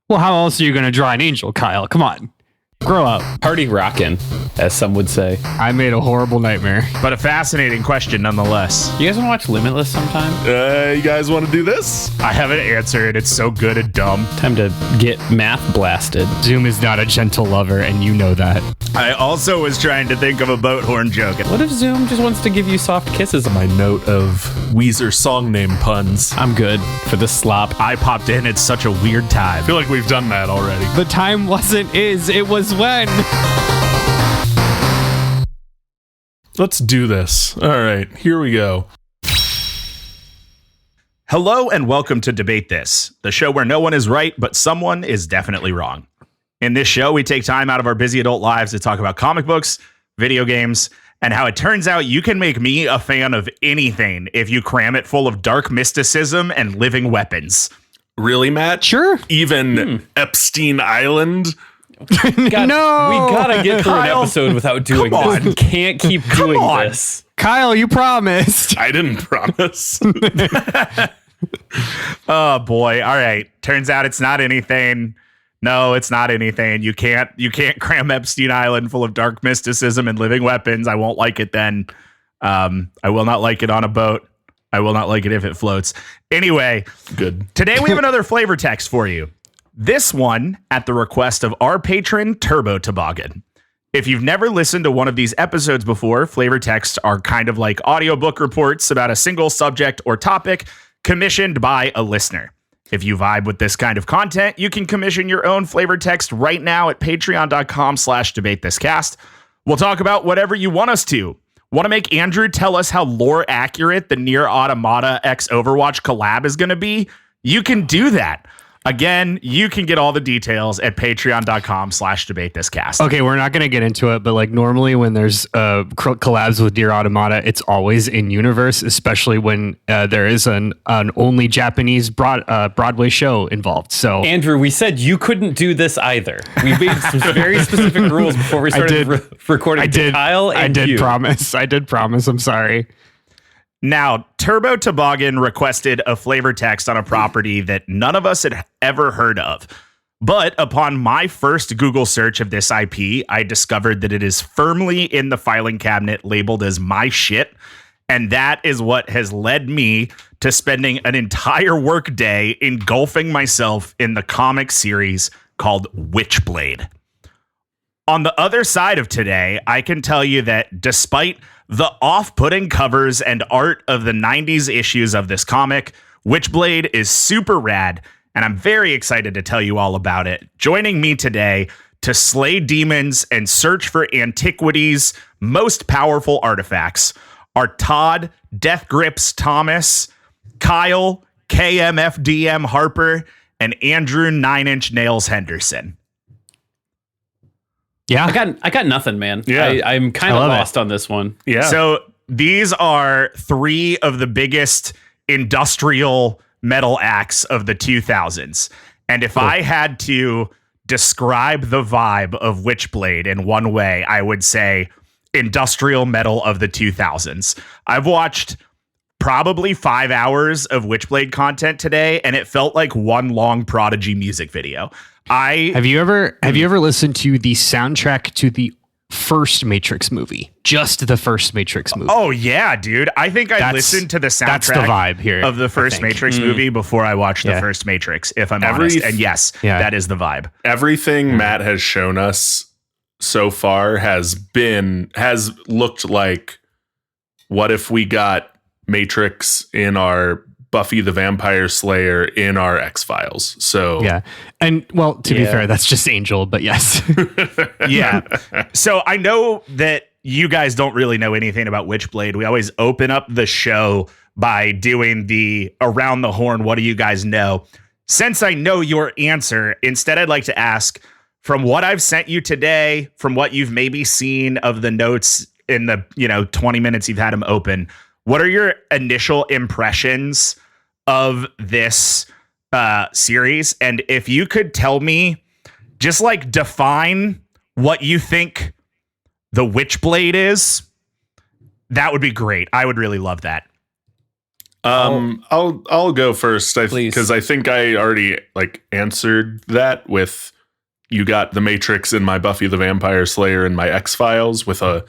Well, how else are you going to draw an angel, Kyle? Come on. Grow up. Party rockin', as some would say. I made a horrible nightmare. But a fascinating question nonetheless. You guys want to watch Limitless sometime? You guys want to do this? I have an answer, and it's so good and dumb. Time to get math blasted. Zoom is not a gentle lover, and you know that. I also was trying to think of a boat horn joke. What if Zoom just wants to give you soft kisses? My note of Weezer song name puns. I'm good for the slop. I popped in. It's such a weird time. I feel like we've done that already. The time wasn't is, it was when. Let's do this. All right, here we go. Hello and welcome to Debate This, the show where no one is right, but someone is definitely wrong. In this show, we take time out of our busy adult lives to talk about comic books, video games, and how it turns out you can make me a fan of anything if you cram it full of dark mysticism and living weapons. Really, Matt? Sure. Even Epstein Island? God, No! We gotta get through Kyle, an episode without doing come this. on. We can't keep doing on. this. Kyle, you promised. I didn't promise. Oh boy. All right. Turns out it's not anything. No, it's not anything. You can't cram Epstein Island full of dark mysticism and living weapons. I won't like it then. I will not like it on a boat. I will not like it if it floats. Anyway, Good. today we have another flavor text for you. This one at the request of our patron, Turbo Toboggan. If you've never listened to one of these episodes before, flavor texts are kind of like audiobook reports about a single subject or topic commissioned by a listener. If you vibe with this kind of content, you can commission your own flavor text right now at patreon.com/debatethiscast. We'll talk about whatever you want us to. Want to make Andrew tell us how lore accurate the Nier Automata X Overwatch collab is going to be? You can do that. Again, you can get all the details at patreon.com/debatethiscast. Okay, we're not going to get into it, but like normally when there's collabs with Nier Automata, it's always in universe, especially when there is an only Japanese Broadway show involved. So Andrew, we said you couldn't do this either. We made some very specific rules before we started recording. Kyle and I did you. promise. I'm sorry. Now, Turbo Toboggan requested a flavor text on a property that none of us had ever heard of. But upon my first Google search of this IP, I discovered that it is firmly in the filing cabinet labeled as my shit. And that is what has led me to spending an entire workday engulfing myself in the comic series called Witchblade. On the other side of today, I can tell you that despite the off-putting covers and art of the 90s issues of this comic, Witchblade is super rad, and I'm very excited to tell you all about it. Joining me today to slay demons and search for antiquity's most powerful artifacts are Todd Death Grips Thomas, Kyle KMFDM Harper, and Andrew 9 Inch Nails Henderson. Yeah. I got nothing, man. Yeah. I'm kind of lost on this one. Yeah. So these are three of the biggest industrial metal acts of the 2000s. And if I had to describe the vibe of Witchblade in one way, I would say industrial metal of the 2000s. I've watched probably 5 hours of Witchblade content today, and it felt like one long Prodigy music video. Have you ever listened to the soundtrack to the first Matrix movie? Just the first Matrix movie. Oh yeah, dude. I think I listened to the soundtrack that's the vibe here, of the first Matrix movie before I watched the first Matrix, if I'm honest. And yes, that is the vibe. Everything Matt has shown us so far has looked like, what if we got Matrix in our Buffy the Vampire Slayer in our X-Files. So yeah. And well, to be fair, that's just Angel, but yes. Yeah. So I know that you guys don't really know anything about Witchblade. We always open up the show by doing the around the horn. What do you guys know? Since I know your answer, instead I'd like to ask, from what I've sent you today, from what you've maybe seen of the notes in the 20 minutes you've had them open, what are your initial impressions of this series? And if you could tell me, just like define what you think the Witchblade is, that would be great. I would really love that. I'll go first because I think I already answered that with you got the Matrix in my Buffy the Vampire Slayer and my X-Files with a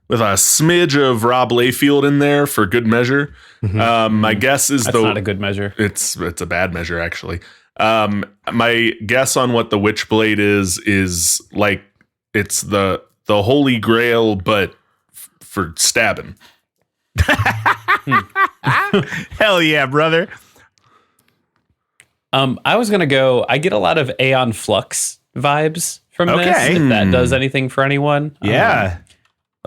smidge of Rob Liefeld in there for good measure. My guess is that's not a good measure. It's a bad measure actually. My guess on what the Witchblade is like it's the Holy Grail, but for stabbing. Hell yeah, brother. I was gonna go. I get a lot of Aeon Flux vibes from this. If that does anything for anyone, yeah.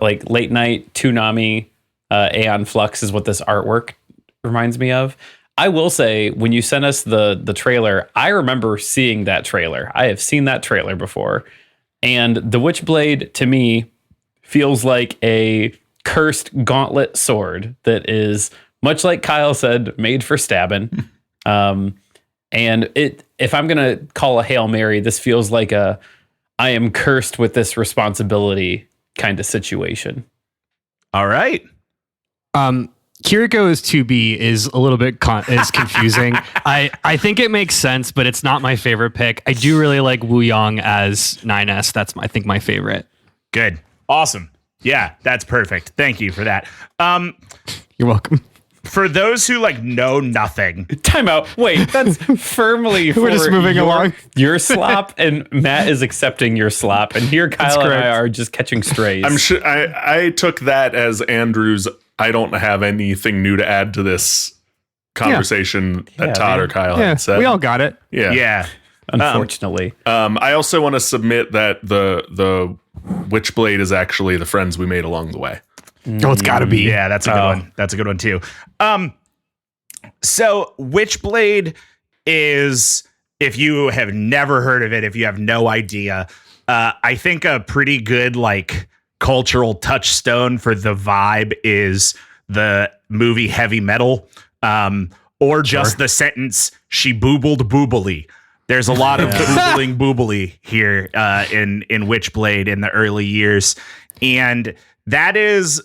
Like late night Toonami, Aeon Flux is what this artwork reminds me of. I will say, when you sent us the trailer, I remember seeing that trailer. I have seen that trailer before, and the Witchblade to me feels like a cursed gauntlet sword that is, much like Kyle said, made for stabbing. And if I'm gonna call a Hail Mary, this feels like I am cursed with this responsibility kind of situation. All right. Kiriko as 2B is a little bit is confusing. I think it makes sense, but it's not my favorite pick. I do really like Wu Yang as 9S. That's I think my favorite. Good. Awesome. Yeah, that's perfect. Thank you for that. You're welcome. For those who know nothing. Time out. Wait, that's firmly We're just moving along. Your slop, and Matt is accepting your slop, and here Kyle and I are just catching strays. I'm sure I took that as Andrew's. I don't have anything new to add to this conversation that Todd or Kyle had said. We all got it. Yeah. Unfortunately. I also want to submit that the Witchblade is actually the friends we made along the way. Oh, it's got to be. Yeah, that's a good one. That's a good one too. So Witchblade is, if you have never heard of it, if you have no idea, I think a pretty good cultural touchstone for the vibe is the movie Heavy Metal, or just the sentence "she boobled boobily." There's a lot of boobling boobily here in Witchblade in the early years, and that is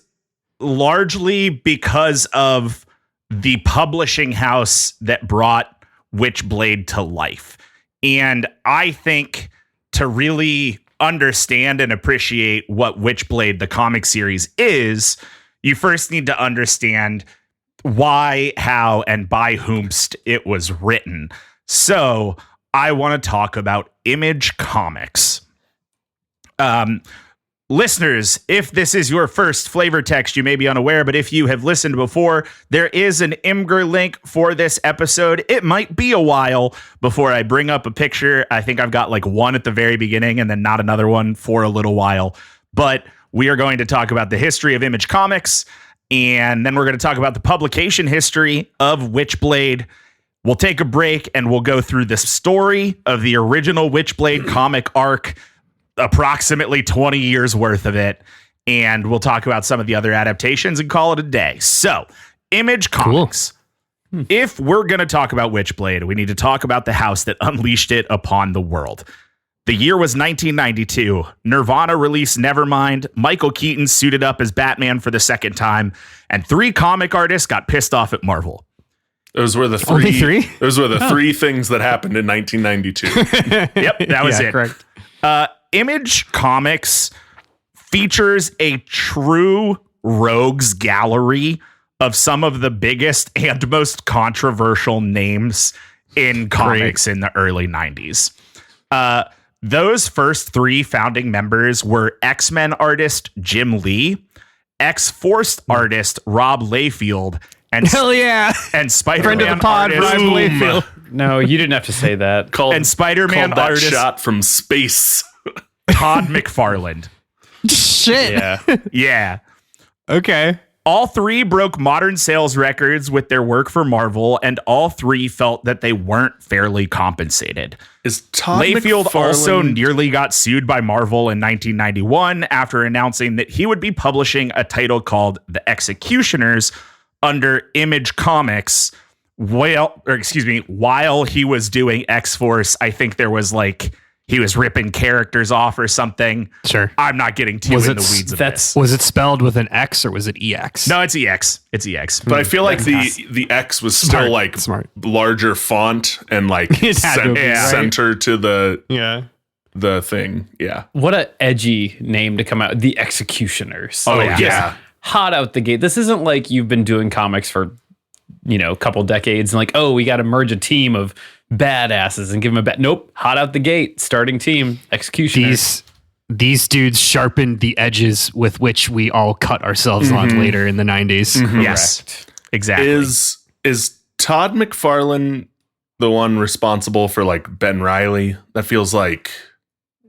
largely because of the publishing house that brought Witchblade to life. And I think to really understand and appreciate what Witchblade, the comic series, is, you first need to understand why, how, and by whomst it was written. So I want to talk about Image Comics. Listeners, if this is your first flavor text, you may be unaware, but if you have listened before, there is an Imgur link for this episode. It might be a while before I bring up a picture. I think I've got one at the very beginning and then not another one for a little while. But we are going to talk about the history of Image Comics, and then we're going to talk about the publication history of Witchblade. We'll take a break and we'll go through the story of the original Witchblade comic arc, approximately 20 years worth of it, and we'll talk about some of the other adaptations and call it a day. So, Image Comics. Cool. If we're going to talk about Witchblade, we need to talk about the house that unleashed it upon the world. The year was 1992. Nirvana released Nevermind. Michael Keaton suited up as Batman for the second time, and 3 comic artists got pissed off at Marvel. Those were the three. Only 3? Those were the 3 things that happened in 1992. Yep, that was it. Correct. Image Comics features a true rogues gallery of some of the biggest and most controversial names in comics in the early 90s. Those first 3 founding members were X-Men artist Jim Lee, X-Force artist Rob Liefeld, and hell yeah, and Spider-Man friend of the pod, artist Rob Liefeld. No, you didn't have to say that. And Spider-Man that artist shot from space. Todd McFarlane. Shit. Yeah. Yeah. Okay. All 3 broke modern sales records with their work for Marvel, and all 3 felt that they weren't fairly compensated. Is Todd Liefeld McFarlane also nearly got sued by Marvel in 1991 after announcing that he would be publishing a title called The Executioners under Image Comics. While he was doing X-Force, I think there was he was ripping characters off or something. Sure. I'm not getting too in the weeds of this. Was it spelled with an X or was it EX? No, it's EX. It's EX. But I feel like the X was still like larger font and like center to the thing. Yeah. What a edgy name to come out. The Executioners. Oh, like, yeah. Hot out the gate. This isn't like you've been doing comics for, a couple decades and like, oh, we got to merge a team of badasses and give them Nope. Hot out the gate. Starting team. Executioners. These dudes sharpened the edges with which we all cut ourselves on later in the 90s. Mm-hmm. Yes. Exactly. Is Todd McFarlane the one responsible for like Ben Reilly? That feels like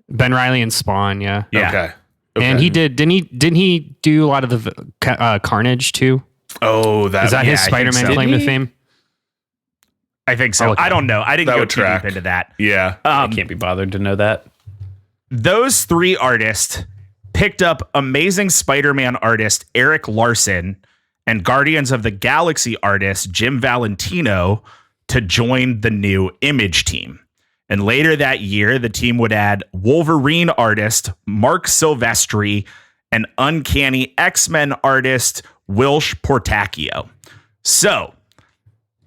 Ben Reilly and Spawn, yeah. Okay. And he didn't he do a lot of the Carnage too? Oh, is that his Spider-Man claim to fame? I think so. I don't know. I didn't go too deep into that. Yeah. I can't be bothered to know that. Those three artists picked up Amazing Spider-Man artist Eric Larson and Guardians of the Galaxy artist Jim Valentino to join the new Image team. And later that year, the team would add Wolverine artist Mark Silvestri and Uncanny X-Men artist Wilsh Portacchio. So,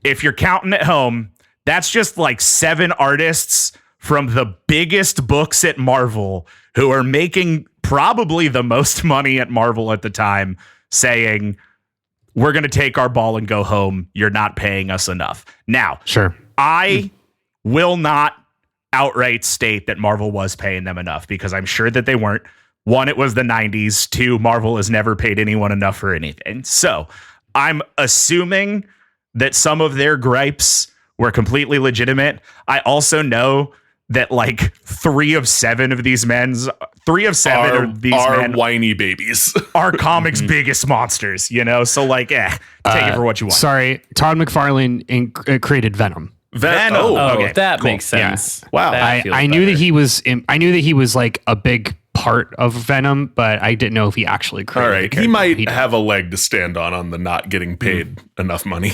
if you're counting at home, that's just like 7 artists from the biggest books at Marvel who are making probably the most money at Marvel at the time, saying, we're going to take our ball and go home. You're not paying us enough. Now, sure, I will not outright state that Marvel was paying them enough, because I'm sure that they weren't. 1, it was the 90s. 2, Marvel has never paid anyone enough for anything. So I'm assuming that some of their gripes were completely legitimate. I also know that like 3 of 7 of these men are whiny babies, are comics' biggest monsters, So like, take it for what you want. Sorry, Todd McFarlane created Venom. Venom. Okay, that makes sense. Yeah. Wow. I knew that he was like a big part of Venom, but I didn't know if he actually created. All right, he might have a leg to stand on the not getting paid enough money.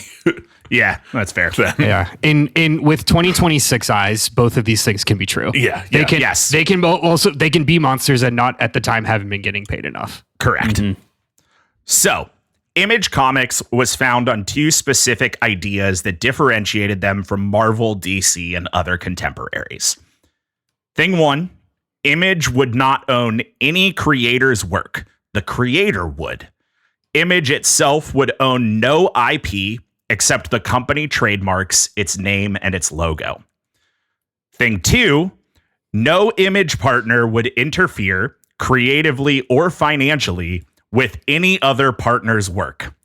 Yeah, that's fair. Yeah, in with 2026 eyes, both of these things can be true. Yeah, they can. Yes, they can be monsters and not at the time haven't been getting paid enough. Correct. Mm-hmm. So, Image Comics was found on 2 specific ideas that differentiated them from Marvel, DC, and other contemporaries. Thing 1, Image would not own any creator's work. The creator would. Image itself would own no IP except the company trademarks, its name, and its logo. Thing 2, no Image partner would interfere, creatively or financially, with any other partner's work.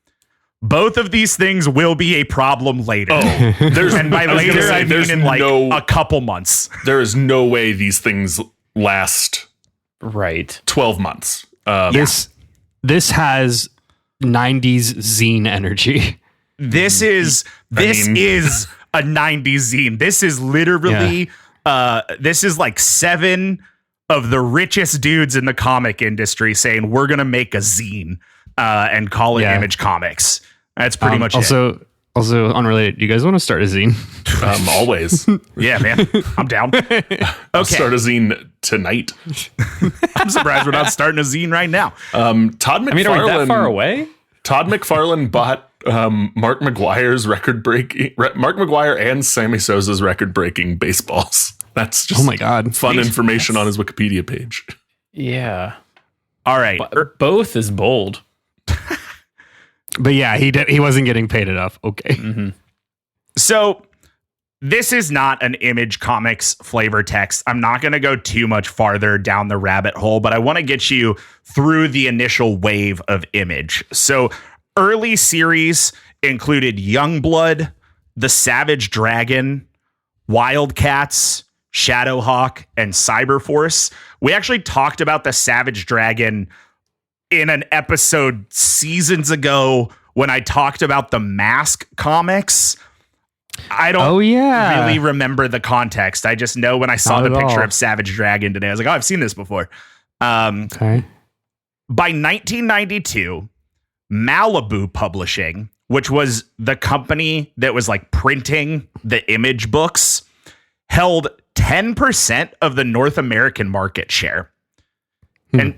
Both of these things will be a problem later. Oh, and by later, I mean in like a couple months. There is no way these things last 12 months. This has 90s zine energy. This is a 90s zine. This is literally this is like 7 of the richest dudes in the comic industry saying we're gonna make a zine and call it Image Comics. That's pretty much it. Also unrelated, do you guys want to start a zine? Always. Yeah, man. I'm down. I'll start a zine tonight. I'm surprised we're not starting a zine right now. Todd McFarlane. I mean, are we that far away? Todd McFarlane bought Mark McGuire's Mark McGuire and Sammy Sosa's record-breaking baseballs. That's just fun information on his Wikipedia page. Yeah. All right. Both is bold. But yeah, he wasn't getting paid enough. Okay. Mm-hmm. So this is not an Image Comics flavor text. I'm not going to go too much farther down the rabbit hole, but I want to get you through the initial wave of Image. So early series included Youngblood, The Savage Dragon, Wildcats, Shadowhawk, and Cyberforce. We actually talked about the Savage Dragon in an episode seasons ago when I talked about the Mask comics. I don't really remember the context. I just know when I saw the picture of Savage Dragon today, I was like, oh, I've seen this before. By 1992, Malibu Publishing, which was the company that was like printing the Image books, held 10% of the North American market share. And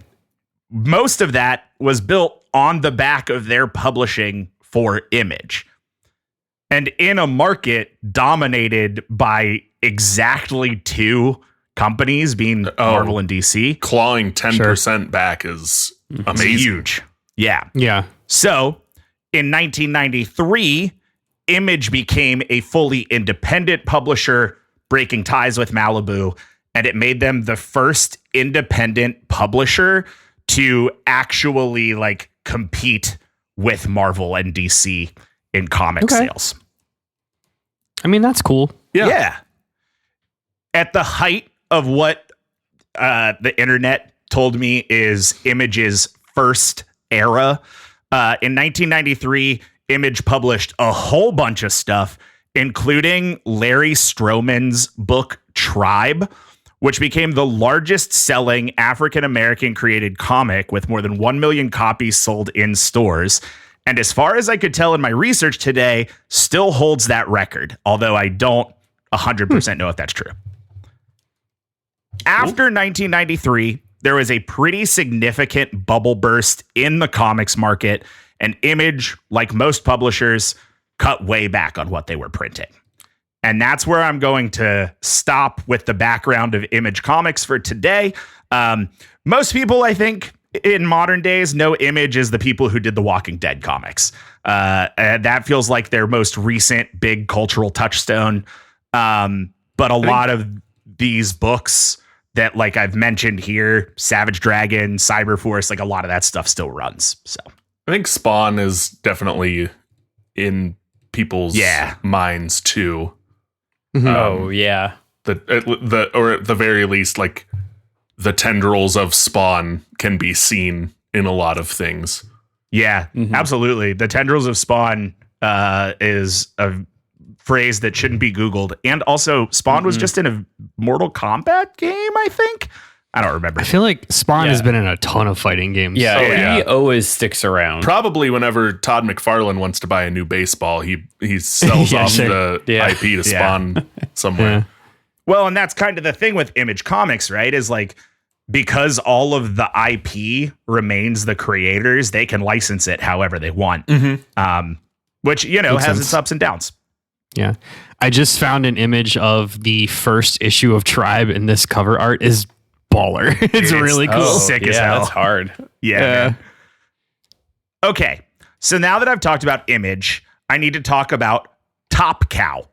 most of that was built on the back of their publishing for Image. And in a market dominated by exactly two companies, being Marvel and DC. Clawing 10% back is amazing. Huge. Yeah. Yeah. So in 1993, Image became a fully independent publisher, breaking ties with Malibu, and it made them the first independent publisher to actually like compete with Marvel and DC in comic sales. I mean, that's cool. Yeah. At the height of what the internet told me is Image's first era, in 1993, Image published a whole bunch of stuff, including Larry Stroman's book Tribe, which became the largest selling African-American created comic with more than 1 million copies sold in stores. And as far as I could tell in my research today, still holds that record, although I don't 100% know if that's true. After 1993, there was a pretty significant bubble burst in the comics market, and Image, like most publishers, cut way back on what they were printing. And that's where I'm going to stop with the background of Image Comics for today. Most people, I think, in modern days know Image as the people who did the Walking Dead comics. And that feels like their most recent big cultural touchstone. But a lot of these books that, like I've mentioned here, Savage Dragon, Cyberforce, like a lot of that stuff still runs. So I think Spawn is definitely in people's minds too. Oh yeah, the or at the very least, like the tendrils of Spawn can be seen in a lot of things. Yeah, absolutely. The tendrils of Spawn is a phrase that shouldn't be Googled. And also, Spawn was just in a Mortal Kombat game, I think. I don't remember. I feel like Spawn has been in a ton of fighting games. Yeah, he always sticks around. Probably whenever Todd McFarlane wants to buy a new baseball, he sells off the IP to Spawn somewhere. Yeah. Well, and that's kind of the thing with Image Comics, right? Is like, because all of the IP remains the creators, they can license it however they want. Which, you know, has its ups and downs. Yeah. I just found an image of the first issue of Tribe, and this cover art is baller. It's really cool. Sick as hell. That's hard. Yeah. Man. Okay. So now that I've talked about Image, I need to talk about Top Cow.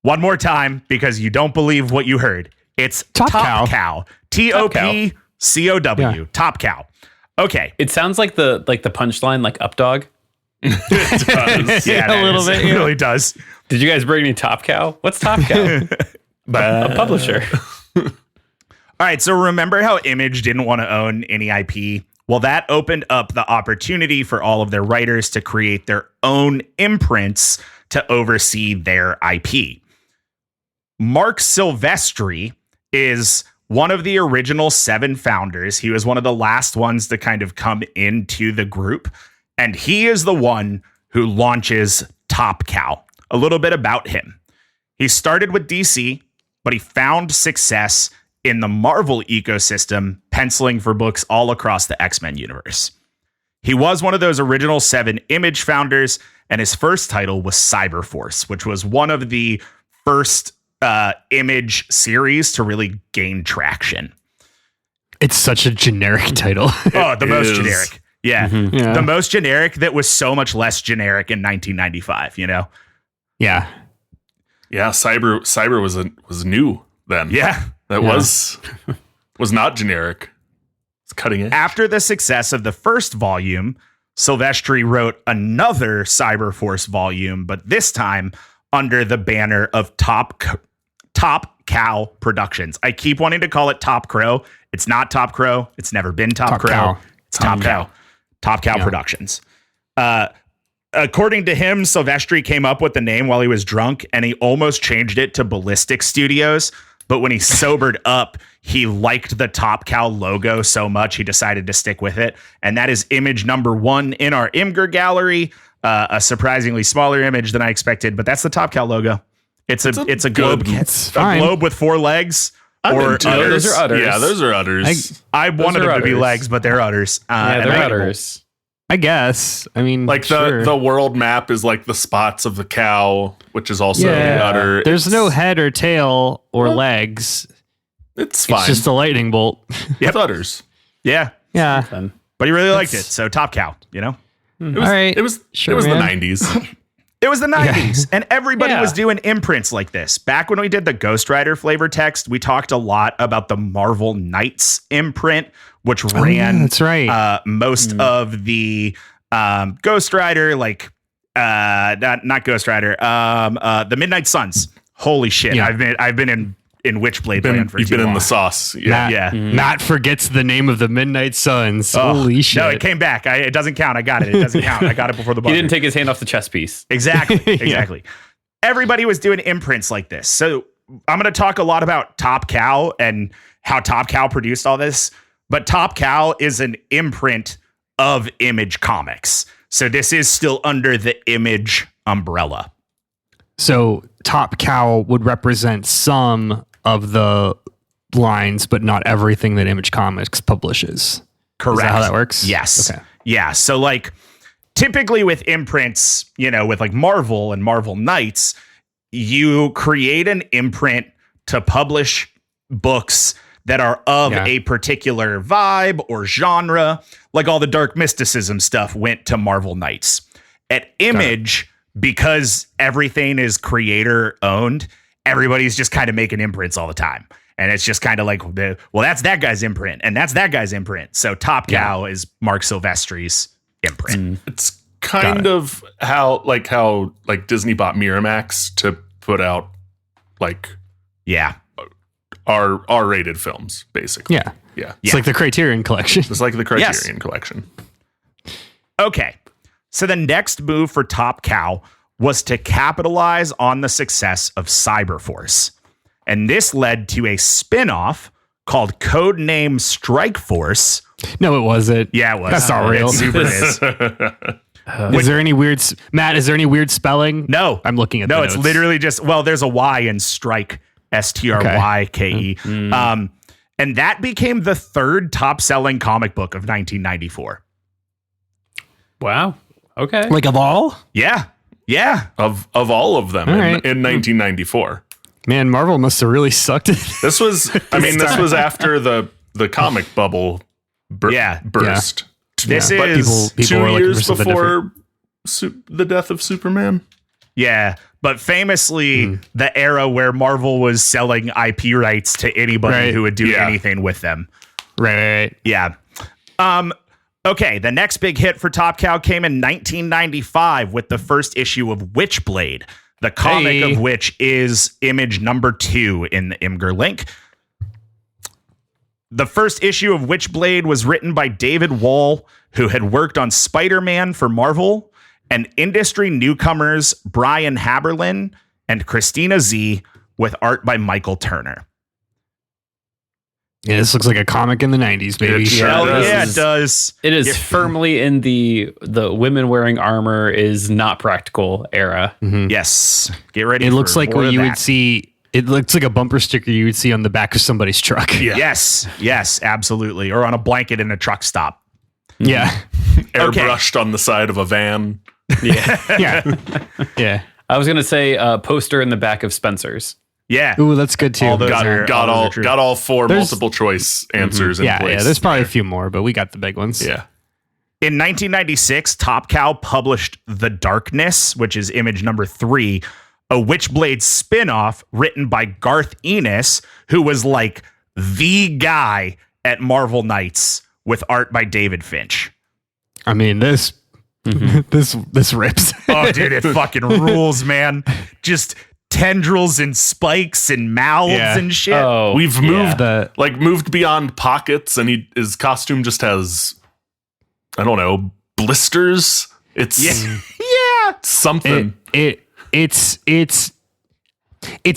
One more time, because you don't believe what you heard. It's Top Cow. TOPCOW. Yeah. Top Cow. Okay. It sounds like the punchline, like Up Dog. It does. Yeah, a little bit. It really does. Did you guys bring me Top Cow? What's Top Cow? A publisher. All right, so remember how Image didn't want to own any IP? Well, that opened up the opportunity for all of their writers to create their own imprints to oversee their IP. Mark Silvestri is one of the original 7 founders. He was one of the last ones to kind of come into the group, and he is the one who launches Top Cow. A little bit about him. He started with DC, but he found success in the Marvel ecosystem, penciling for books all across the X-Men universe. He was one of those original 7 Image founders, and his first title was Cyberforce, which was one of the first Image series to really gain traction. It's such a generic title. Oh, the most is. generic. Yeah. Yeah. The most generic that was so much less generic in 1995, you know? Yeah. Yeah, cyber was new then. Yeah. That was not generic. It's cutting edge. After the success of the first volume, Silvestri wrote another Cyberforce volume, but this time under the banner of Top Cow Productions. I keep wanting to call it Top Crow. It's not Top Crow. It's never been Top Crow. Cow. It's Top Cow. Top Cow Productions. According to him, Silvestri came up with the name while he was drunk, and he almost changed it to Ballistic Studios. But when he sobered up, he liked the Top Cow logo so much, he decided to stick with it. And that is image number 1 in our Imgur gallery. A surprisingly smaller image than I expected, but that's the Top Cow logo. It's a globe. It's A fine. globe with 4 legs. I'm Or into it. those are udders. Yeah, those are udders. I wanted are them to be udders. legs, but they're udders. Yeah, And they're I- udders. I guess. I mean, Like sure. the world map is like the spots of the cow, which is also Yeah. the udder. There's It's- no head or tail or legs. It's fine. It's just a lightning bolt. It's udders. Yeah, Yeah. Then. but he really liked it. So Top Cow, It was, All right. It was Sure, the man. 90s. it was the 90s, and everybody Yeah. was doing imprints like this. Back when we did the Ghost Rider flavor text, we talked a lot about the Marvel Knights imprint, which Oh, yeah, ran that's right. most of the Ghost Rider, like not Ghost Rider, the Midnight Suns. Holy shit! Yeah. I've been in Witchblade land for You've too been in long. the sauce. Yeah. Matt, yeah. Matt forgets the name of the Midnight Suns. Oh, Holy shit. No, it came back. It doesn't count. I got it. It doesn't count. I got it before the He buzzer. didn't take his hand off the chess piece. Exactly. Yeah. Exactly. Everybody was doing imprints like this. So I'm going to talk a lot about Top Cow and how Top Cow produced all this. But Top Cow is an imprint of Image Comics. So this is still under the Image umbrella. So Top Cow would represent some of the lines, but not everything that Image Comics publishes. Correct. Is that how that works? Yes. Okay. Yeah. So like typically with imprints, with like Marvel and Marvel Knights, you create an imprint to publish books that are of Yeah. a particular vibe or genre. Like all the dark mysticism stuff went to Marvel Knights. At Image, because everything is creator owned, everybody's just kind of making imprints all the time. And it's just kind of like, that's that guy's imprint and that's that guy's imprint. So Top Cow is Mark Silvestri's imprint. It's kind of how Disney bought Miramax to put out like Yeah. R-rated films, basically. Yeah. Yeah. It's like the Criterion Collection. It's like the Criterion Collection. Okay. So the next move for Top Cow was to capitalize on the success of Cyberforce. And this led to a spin-off called Codename Strike Force. No, it wasn't. Yeah, it was. That's not real. It super is. Is there any weird, Matt, is there any weird spelling? No. I'm looking at No, the it's notes. literally just, there's a Y in Strike, Stryke. And that became the third top-selling comic book of 1994. Wow. Okay. Like of all? Yeah. Yeah. Of all of them All in right. 1994. Man, Marvel must have really sucked it. This was after the comic bubble burst. This Yeah. is... People 2 were looking for years something before the death of Superman. Yeah, but famously the era where Marvel was selling IP rights to anybody Right. who would do Yeah. anything with them. Right. Yeah. Okay, the next big hit for Top Cow came in 1995 with the first issue of Witchblade, the comic Hey. of which is image number 2 in the Imgur link. The first issue of Witchblade was written by David Wall, who had worked on Spider-Man for Marvel, and industry newcomers Brian Haberlin and Christina Z, with art by Michael Turner. Yeah, this looks like a comic in the 90s, baby. It sure Hell does. yeah, it does. It is firmly in the women wearing armor is not practical era. Yes. Get ready. It looks for like more what of you that. would see. It looks like a bumper sticker you would see on the back of somebody's truck. Yeah. Yes, absolutely. Or on a blanket in a truck stop. Yeah. Airbrushed on the side of a van. Yeah. Yeah. I was gonna say poster in the back of Spencer's. Yeah. Ooh, that's good too. All those are- Got all those are true. all four There's- multiple choice answers in yeah, place. yeah. There's probably a few more, but we got the big ones. Yeah. In 1996, Top Cow published The Darkness, which is image number 3, a Witchblade spinoff written by Garth Ennis, who was like the guy at Marvel Knights, with art by David Finch. I mean, this this rips. Oh, dude, it fucking rules, man. Just tendrils and spikes and mouths Yeah. and shit. Oh, We've moved The moved beyond pockets, and his costume just has, I don't know, blisters. It's Yeah. something. it's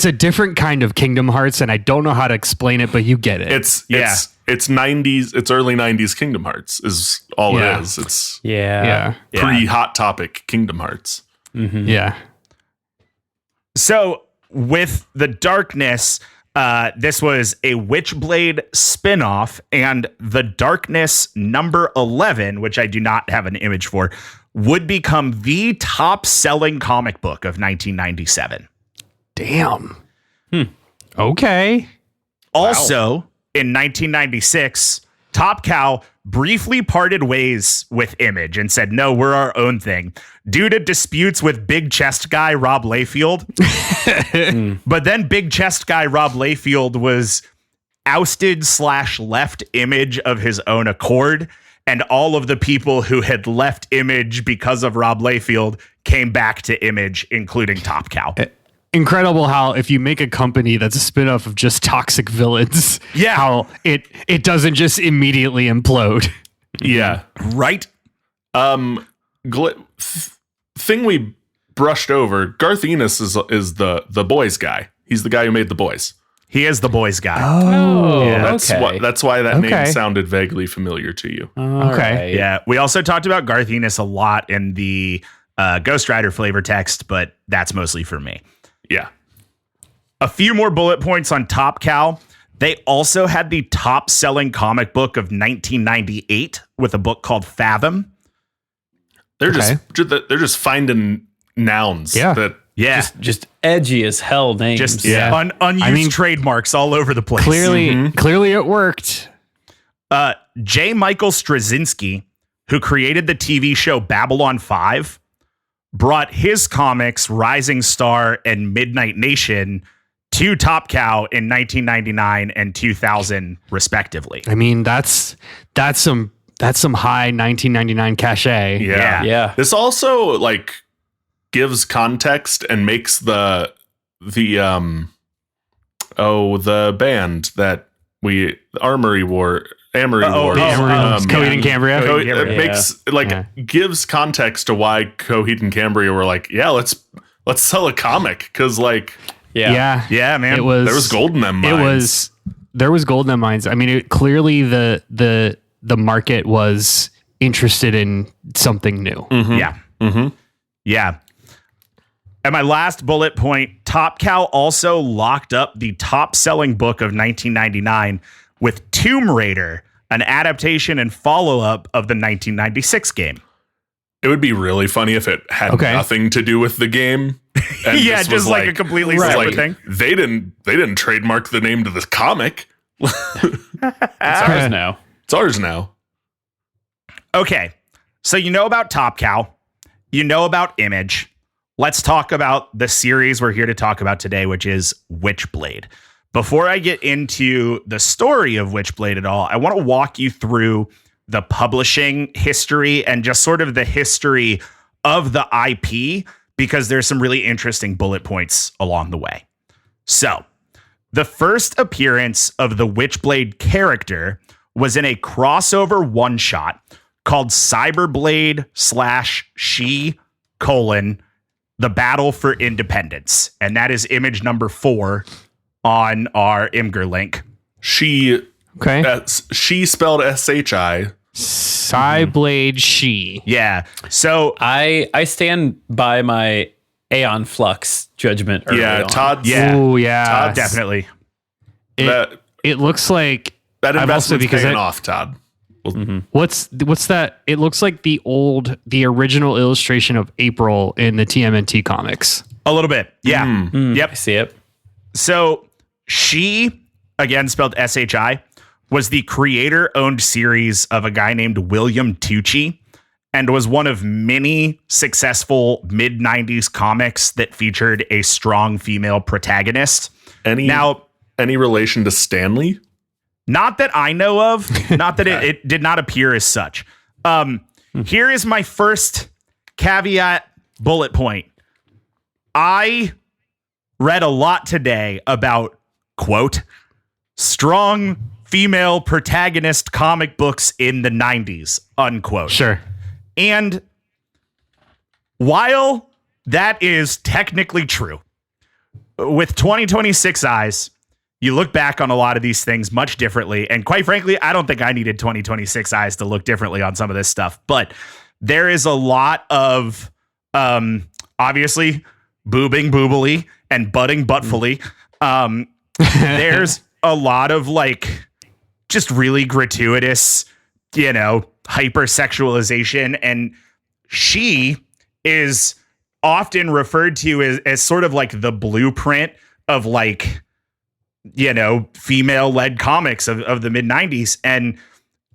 a different kind of Kingdom Hearts, and I don't know how to explain it, but you get it. it's 90s. It's early 90s Kingdom Hearts is all Yeah. it is. It's yeah. yeah. pre Hot Topic Kingdom Hearts. Yeah. So with the darkness, this was a Witchblade spinoff, and the Darkness number 11, which I do not have an image for, would become the top-selling comic book of 1997. Damn. Okay. Also, in 1996, Top Cow briefly parted ways with Image and said, no, we're our own thing, due to disputes with big chest guy Rob Liefeld. But then big chest guy Rob Liefeld was ousted / left Image of his own accord. And all of the people who had left Image because of Rob Liefeld came back to Image, including Top Cow. Incredible how if you make a company that's a spinoff of just toxic villains, how it doesn't just immediately implode. Yeah. Right? Thing we brushed over, Garth Ennis is the boys guy. He's the guy who made the boys. He is the boys guy. Oh, Yeah, That's why that name sounded vaguely familiar to you. Okay. Yeah. We also talked about Garth Ennis a lot in the Ghost Rider flavor text, but that's mostly for me. Yeah. A few more bullet points on Top Cow. They also had the top selling comic book of 1998 with a book called Fathom. They're just finding nouns. Yeah. Just edgy as hell names. Just unused trademarks all over the place. Clearly it worked. J. Michael Straczynski, who created the TV show Babylon 5, brought his comics Rising Star and Midnight Nation to Top Cow in 1999 and 2000 respectively. I mean, that's some high 1999 cachet. Yeah. This also like gives context and makes the band that Amory War. Coheed and Cambria. Gives context to why Coheed and Cambria were like, yeah, let's sell a comic because man. There was gold in them mines. There was gold in them mines. I mean, clearly the market was interested in something new. Mm-hmm. Yeah. Mm-hmm. Yeah. And my last bullet point, Top Cow also locked up the top selling book of 1999 with Tomb Raider, an adaptation and follow-up of the 1996 game. It would be really funny if it had nothing to do with the game. And just like a completely separate thing. They didn't trademark the name to the comic. It's ours now. It's ours now. Okay. So you know about Top Cow. You know about Image. Let's talk about the series we're here to talk about today, which is Witchblade. Before I get into the story of Witchblade at all, I want to walk you through the publishing history and just sort of the history of the IP, because there's some really interesting bullet points along the way. So, the first appearance of the Witchblade character was in a crossover one-shot called Cyberblade / She: The Battle for Independence. And that is image number 4 on our Imgur link. She spelled SHI. Cyblade She. Yeah. So I stand by my Aeon Flux judgment. Todd. Yeah. Oh yeah. Todd, definitely. It looks like that investment's paying off, Todd. What's that? It looks like the original illustration of April in the TMNT comics. A little bit. Yeah. Yep. I see it. So She, again spelled SHI, was the creator-owned series of a guy named William Tucci and was one of many successful mid-90s comics that featured a strong female protagonist. Any relation to Stanley? Not that I know of. Not that it did not appear as such. Here is my first caveat bullet point. I read a lot today about, quote, strong female protagonist comic books in the 90s, unquote. Sure. And while that is technically true, with 2026 eyes, you look back on a lot of these things much differently. And quite frankly, I don't think I needed 2026 eyes to look differently on some of this stuff. But there is a lot of, obviously, boobing boobily and budding buttfully. There's a lot of like just really gratuitous, hypersexualization, and she is often referred to as sort of like the blueprint of like, female-led comics of the mid-90s. And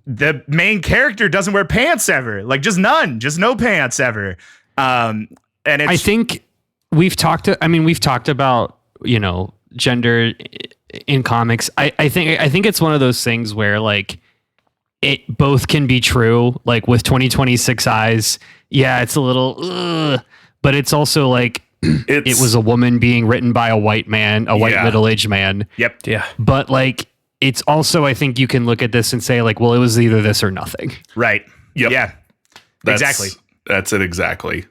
the main character doesn't wear pants ever, like just no pants ever. And it's, I think we've talked about, gender in comics. I think it's one of those things where like it both can be true. Like with 2026 eyes, yeah, it's a little, but it's also like it was a woman being written by a white man, a white middle-aged man. Yep. Yeah. But like, it's also, I think you can look at this and say like, well, it was either this or nothing. Right. Yep. Yeah. Exactly. That's it exactly.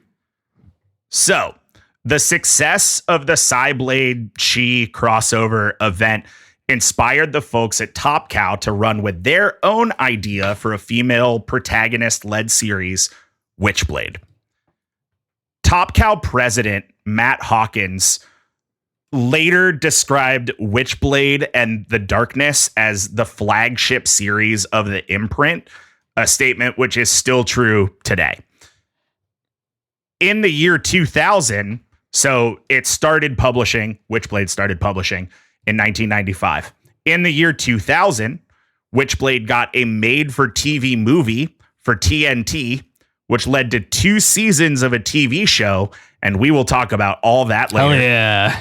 So, the success of the Psyblade She crossover event inspired the folks at Top Cow to run with their own idea for a female protagonist-led series, Witchblade. Top Cow president Matt Hawkins later described Witchblade and the Darkness as the flagship series of the imprint, a statement which is still true today. In the year 2000, so it started publishing, Witchblade started publishing in 1995. In the year 2000, Witchblade got a made-for-TV movie for TNT, which led to 2 seasons of a TV show, and we will talk about all that later. Oh, yeah.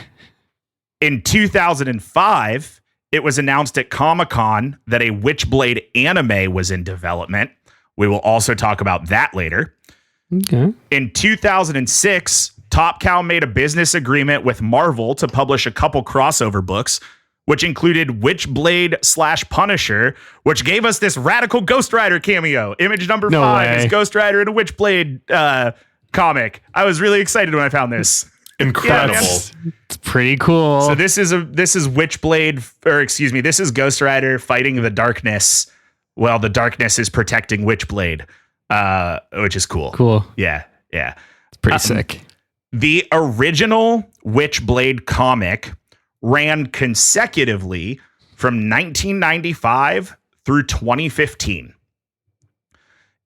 In 2005, it was announced at Comic-Con that a Witchblade anime was in development. We will also talk about that later. Okay. In 2006, Top Cow made a business agreement with Marvel to publish a couple crossover books, which included Witchblade / Punisher, which gave us this radical Ghost Rider cameo. Image number 5 is Ghost Rider in a Witchblade comic. I was really excited when I found this. Incredible. Yeah, it's pretty cool. So this is Witchblade, or excuse me, this is Ghost Rider fighting the Darkness. Well, the Darkness is protecting Witchblade, which is cool. Cool. Yeah. It's pretty sick. The original Witchblade comic ran consecutively from 1995 through 2015.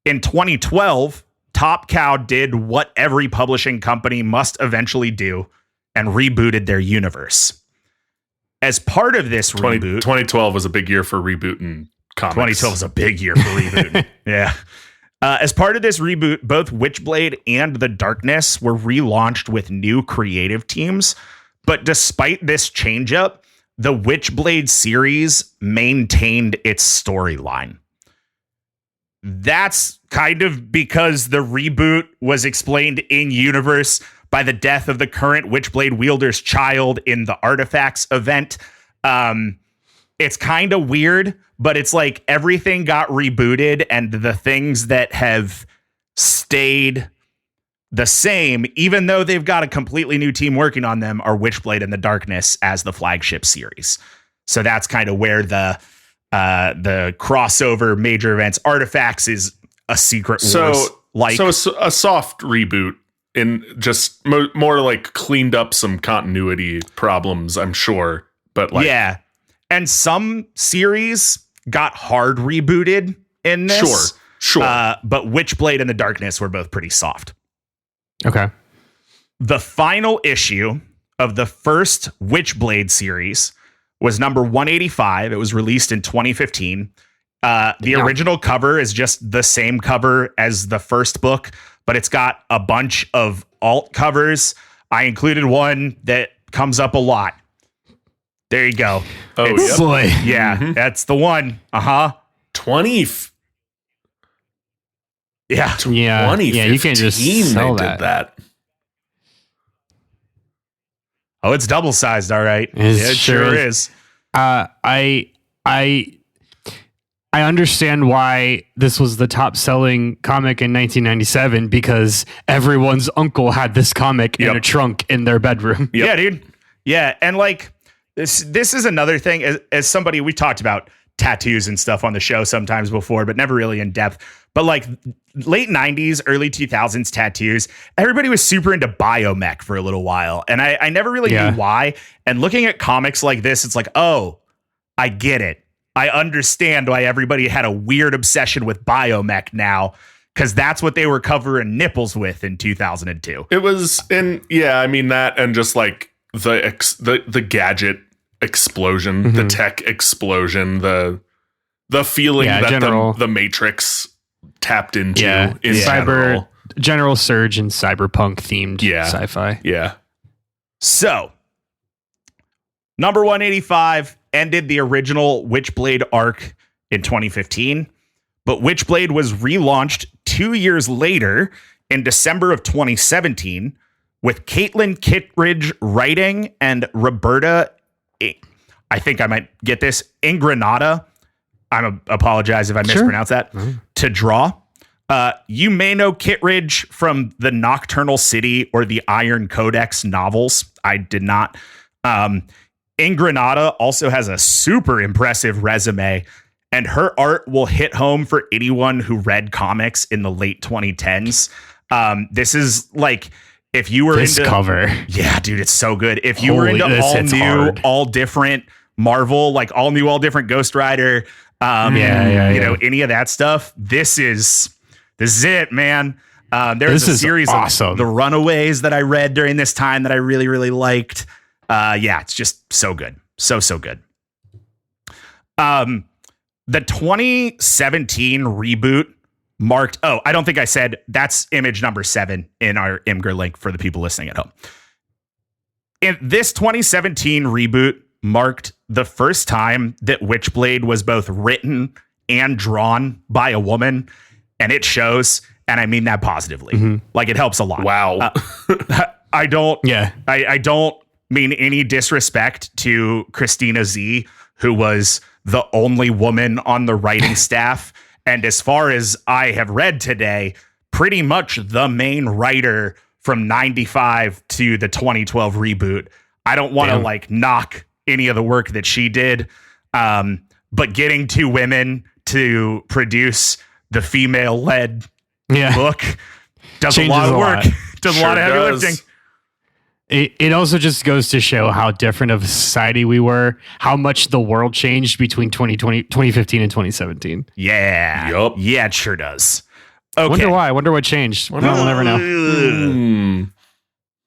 In 2012, Top Cow did what every publishing company must eventually do and rebooted their universe. As part of this reboot... 2012 was a big year for rebooting comics. 2012 was a big year for rebooting. Yeah. As part of this reboot, both Witchblade and The Darkness were relaunched with new creative teams. But despite this change-up, the Witchblade series maintained its storyline. That's kind of because the reboot was explained in universe by the death of the current Witchblade wielder's child in the Artifacts event. It's kind of weird, but it's like everything got rebooted and the things that have stayed the same, even though they've got a completely new team working on them, are Witchblade and the Darkness as the flagship series. So that's kind of where the crossover major events Artifacts is a Secret Wars. So a soft reboot in just more like cleaned up some continuity problems, I'm sure. But like, yeah. And some series got hard rebooted in this. Sure. But Witchblade and the Darkness were both pretty soft. Okay. The final issue of the first Witchblade series was number 185. It was released in 2015. The original cover is just the same cover as the first book, but it's got a bunch of alt covers. I included one that comes up a lot. There you go. Oh, It's- boy. Yeah, that's the one. 20. Yeah. Yeah. Yeah, you can't just sell they that. did that. Oh, it's double sized. All right. It It sure is. I understand why this was the top selling comic in 1997 because everyone's uncle had this comic in a trunk in their bedroom. Yeah, dude. Yeah. And like this is another thing as somebody we talked about tattoos and stuff on the show sometimes before, but never really in depth. But like late 90s, early 2000s tattoos, everybody was super into biomech for a little while. And I never really knew why. And looking at comics like this, it's like, oh, I get it. I understand why everybody had a weird obsession with biomech now, because that's what they were covering nipples with in 2002. It was I mean that, and just like the gadget explosion, the tech explosion, the feeling that the Matrix tapped into in general surge in cyberpunk themed sci-fi. Yeah. So, number 185 ended the original Witchblade arc in 2015, but Witchblade was relaunched 2 years later in December of 2017 with Caitlin Kittredge writing and Roberta, I think I might get this, Ingranata, apologize if I mispronounce that, to draw. You may know Kittredge from the Nocturnal City or the Iron Codex novels. I did not. Ingranata also has a super impressive resume, and her art will hit home for anyone who read comics in the late 2010s. This is like, if you were into cover. Yeah, dude, it's so good. If you were into all new, all different Marvel, like all new, all different Ghost Rider, you know, any of that stuff, this is it, man. There's a series of The Runaways that I read during this time that I really, really liked. It's just so good. So good. The 2017 reboot marked, I don't think I said, that's image number 7 in our Imgur link for the people listening at home. In this 2017 reboot marked the first time that Witchblade was both written and drawn by a woman, and it shows, and I mean that positively. Like, it helps a lot. Wow. I don't mean any disrespect to Christina Z, who was the only woman on the writing staff. And as far as I have read today, pretty much the main writer from 95 to the 2012 reboot. I don't want to like knock any of the work that she did. But getting 2 women to produce the female led book does a lot of work. Does a lot of heavy lifting. It also just goes to show how different of a society we were, how much the world changed between 2015 and 2017. Yeah. Yup. Yeah, it sure does. Okay. Wonder why. Wonder what changed. We'll never know.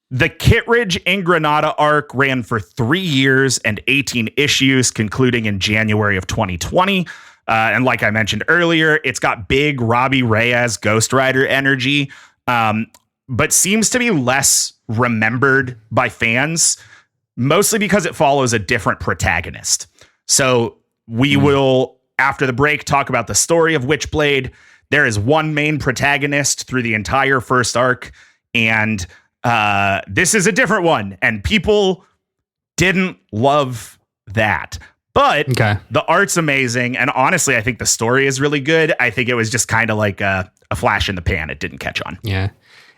The Kittredge Ingranata arc ran for 3 years and 18 issues, concluding in January of 2020. And like I mentioned earlier, it's got big Robbie Reyes Ghost Rider energy, but seems to be less remembered by fans, mostly because it follows a different protagonist. So we will, after the break, talk about the story of Witchblade. There is one main protagonist through the entire first arc, and this is a different one, and people didn't love that. But the art's amazing, and honestly, I think the story is really good. I think it was just kind of like a flash in the pan. It didn't catch on. Yeah.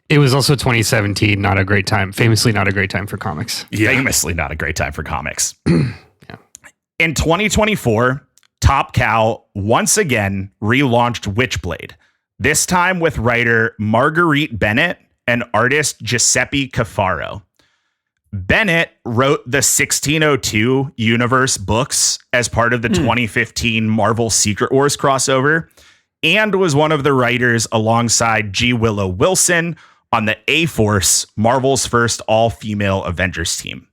It was also 2017, not a great time. Famously not a great time for comics. Yeah. Famously not a great time for comics. In 2024, Top Cow once again relaunched Witchblade, this time with writer Marguerite Bennett and artist Giuseppe Cafaro. Bennett wrote the 1602 universe books as part of the 2015 Marvel Secret Wars crossover, and was one of the writers alongside G. Willow Wilson on the A-Force, Marvel's first all-female Avengers team.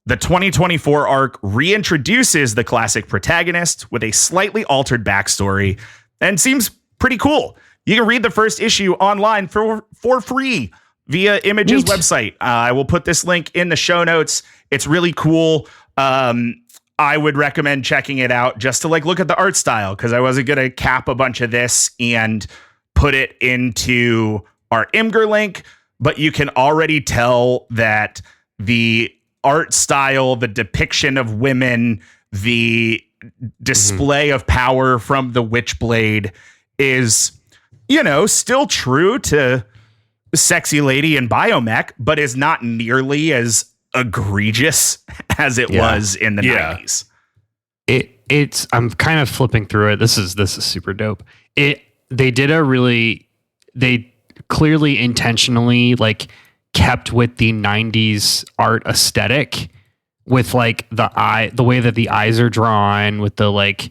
The 2024 arc reintroduces the classic protagonist with a slightly altered backstory and seems pretty cool. You can read the first issue online for free via Image's website. I will put this link in the show notes. It's really cool. I would recommend checking it out just to like look at the art style, because I wasn't going to cap a bunch of this and put it into our Imgur link, but you can already tell that the art style, the depiction of women, the display of power from the Witchblade is, you know, still true to Sexy Lady and Biomech, but is not nearly as egregious as it was in the 90s. it's I'm kind of flipping through it. This is super dope. They clearly intentionally like kept with the 90s art aesthetic with like the way that the eyes are drawn, with the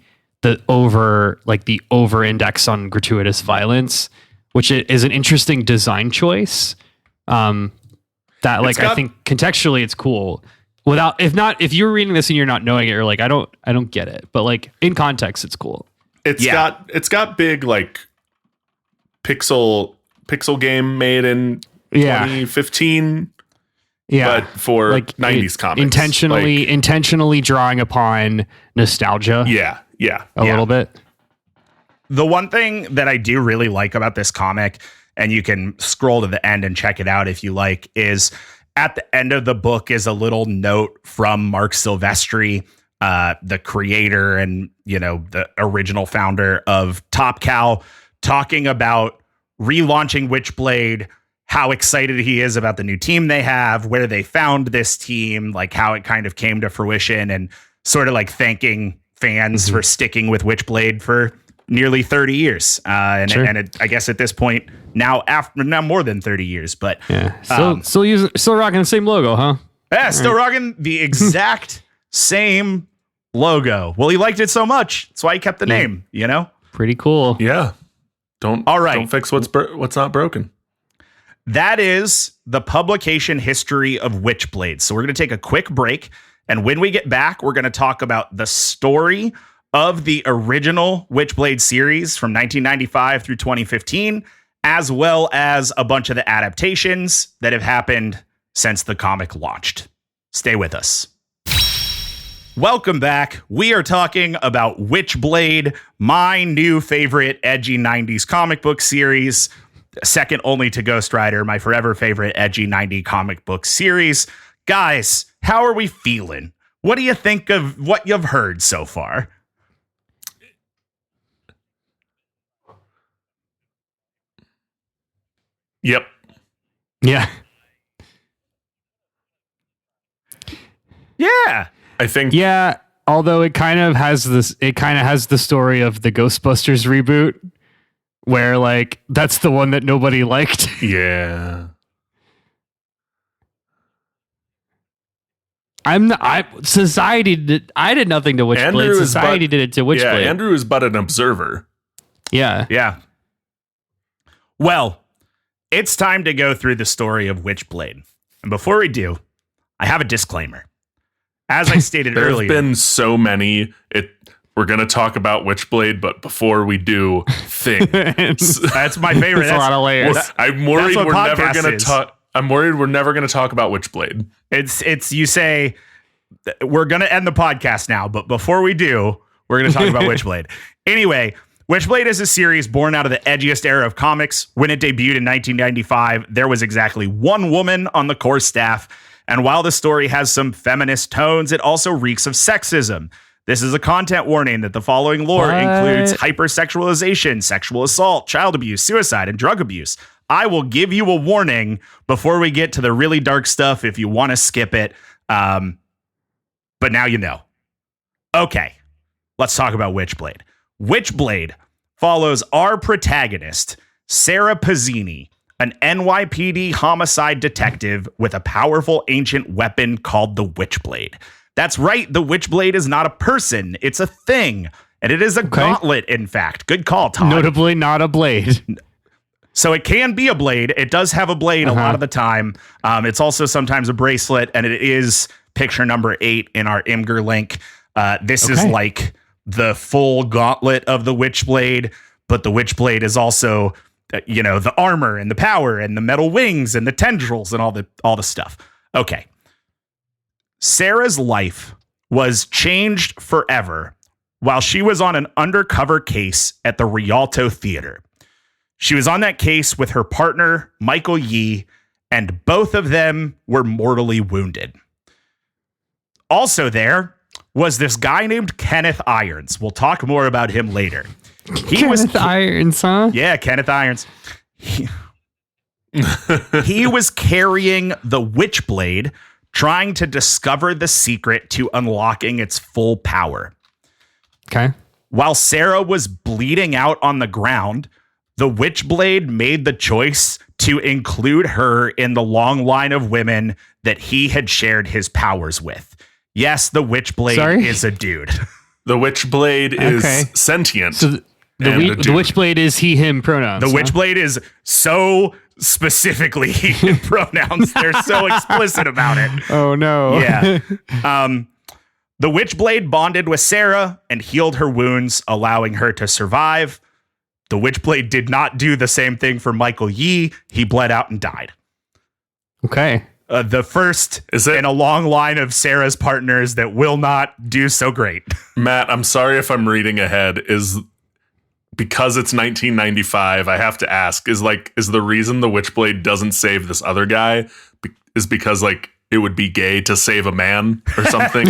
over index on gratuitous violence, which is an interesting design choice. I think contextually it's cool. If you're reading this and you're not knowing it, you're like, I don't get it. But like in context, it's cool. It's got big like pixel game made in 2015. Yeah, but for like 90s comics, intentionally drawing upon nostalgia. A little bit. The one thing that I do really like about this comic, and you can scroll to the end and check it out if you like, is at the end of the book is a little note from Mark Silvestri, the creator and, the original founder of Top Cow, talking about relaunching Witchblade, how excited he is about the new team they have, where they found this team, like how it kind of came to fruition, and sort of like thanking fans for sticking with Witchblade for nearly 30 years. I guess at this point now more than 30 years, but still rocking the same logo, huh? Yeah, still rocking the exact same logo. Well, he liked it so much, that's why he kept the name, Pretty cool. Yeah. Don't fix what's not broken. That is the publication history of Witchblade. So we're going to take a quick break. And when we get back, we're going to talk about the story of the original Witchblade series from 1995 through 2015, as well as a bunch of the adaptations that have happened since the comic launched. Stay with us. Welcome back. We are talking about Witchblade, my new favorite edgy 90s comic book series. Second only to Ghost Rider, my forever favorite edgy 90s comic book series. Guys, how are we feeling? What do you think of what you've heard so far? Yep. Yeah. Yeah. I think. Yeah. Although it kind of has the story of the Ghostbusters reboot, where like that's the one that nobody liked. Yeah. I did nothing to Witchblade. Society did it to Witchblade. Yeah, Andrew is but an observer. Yeah. Yeah. Well, it's time to go through the story of Witchblade. And before we do, I have a disclaimer. As I stated there earlier, have been so many. We're going to talk about Witchblade, but before we do, things. That's my favorite. That's a lot of layers. I'm worried we're never going to talk. I'm worried we're never going to talk about Witchblade. It's you say we're going to end the podcast now, but before we do, we're going to talk about Witchblade. Anyway, Witchblade is a series born out of the edgiest era of comics. When it debuted in 1995, there was exactly one woman on the core staff. And while the story has some feminist tones, it also reeks of sexism. This is a content warning that the following lore includes hypersexualization, sexual assault, child abuse, suicide, and drug abuse. I will give you a warning before we get to the really dark stuff if you want to skip it. But now you know. Okay, let's talk about Witchblade. Witchblade follows our protagonist, Sarah Pizzini, an NYPD homicide detective with a powerful ancient weapon called the Witchblade. That's right, the Witchblade is not a person, it's a thing. And it is a gauntlet, in fact. Good call, Todd. Notably not a blade. So it can be a blade. It does have a blade a lot of the time. It's also sometimes a bracelet, and it is picture number 8 in our Imgur link. This is like the full gauntlet of the Witchblade, but the Witchblade is also the armor and the power and the metal wings and the tendrils and all the stuff. Okay. Sarah's life was changed forever while she was on an undercover case at the Rialto Theater. She was on that case with her partner, Michael Yee, and both of them were mortally wounded. Also there was this guy named Kenneth Irons. We'll talk more about him later. Kenneth Irons, huh? Yeah, Kenneth Irons. He was carrying the Witchblade, trying to discover the secret to unlocking its full power. Okay. While Sarah was bleeding out on the ground, the Witchblade made the choice to include her in the long line of women that he had shared his powers with. Yes, the Witchblade is a dude. The Witchblade is sentient. So the Witchblade is he, him pronouns. The Witchblade is so specifically he, him pronouns. They're so explicit about it. Oh, no. Yeah. The Witchblade bonded with Sarah and healed her wounds, allowing her to survive. The Witchblade did not do the same thing for Michael Yee. He bled out and died. Okay. The first in a long line of Sarah's partners that will not do so great. Matt, I'm sorry if I'm reading ahead. Is because it's 1995, I have to ask, is the reason the Witchblade doesn't save this other guy is because like it would be gay to save a man or something?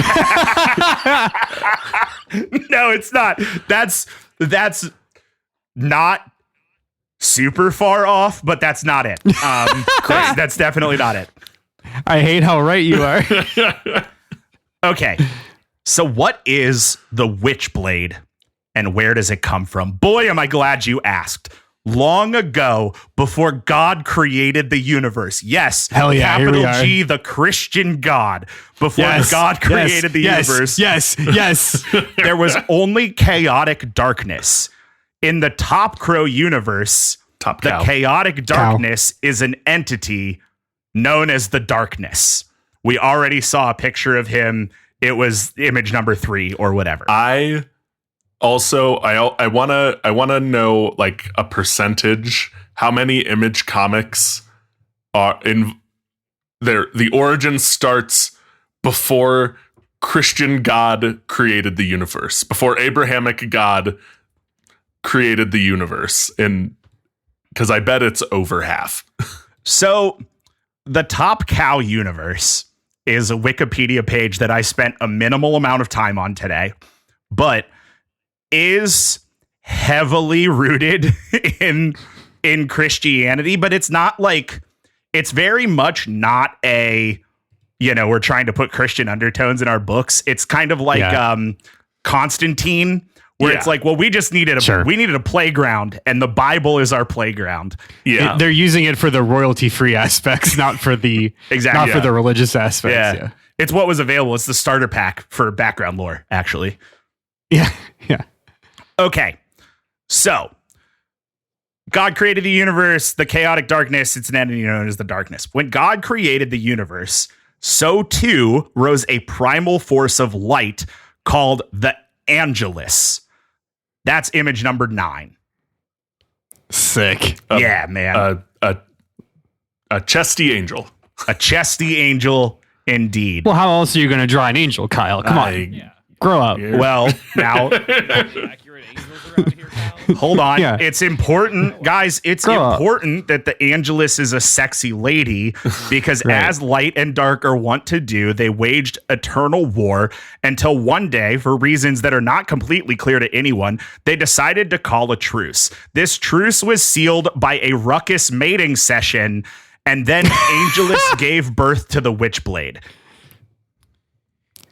No, it's not. That's not super far off, but that's not it. That's definitely not it. I hate how right you are. Okay. So what is the Witchblade and where does it come from? Boy, am I glad you asked. Long ago, before God created the universe. Yes. Hell yeah. Capital G, the Christian God. Before God created the universe. Yes. There was only chaotic darkness. In the Top Crow universe, the chaotic darkness is an entity known as the Darkness. We already saw a picture of him. It was image number 3 or whatever. I wanna know like a percentage. How many Image comics are in there? The origin starts before Christian God created the universe, before Abrahamic God created the universe, and because I bet it's over half. So the Top Cow universe is a Wikipedia page that I spent a minimal amount of time on today, but is heavily rooted in Christianity, but it's not like, it's very much not a, we're trying to put Christian undertones in our books. It's kind of like Constantine, where it's like, well, we just needed a playground, and the Bible is our playground. Yeah, they're using it for the royalty-free aspects, not for the for the religious aspects. Yeah, it's what was available. It's the starter pack for background lore, actually. Yeah. Okay, so God created the universe, the chaotic darkness. It's an entity known as the darkness. When God created the universe, so too rose a primal force of light called the Angelus. That's image number 9. Sick. Yeah, man. A chesty angel. A chesty angel, indeed. Well, how else are you going to draw an angel, Kyle? Come on. Grow up. Well, now... Accurate angels around here, Kyle? Hold on. Yeah. It's important, guys. It's important that the Angelus is a sexy lady because as light and dark are wont to do, they waged eternal war until one day, for reasons that are not completely clear to anyone, they decided to call a truce. This truce was sealed by a ruckus mating session, and then Angelus gave birth to the Witchblade.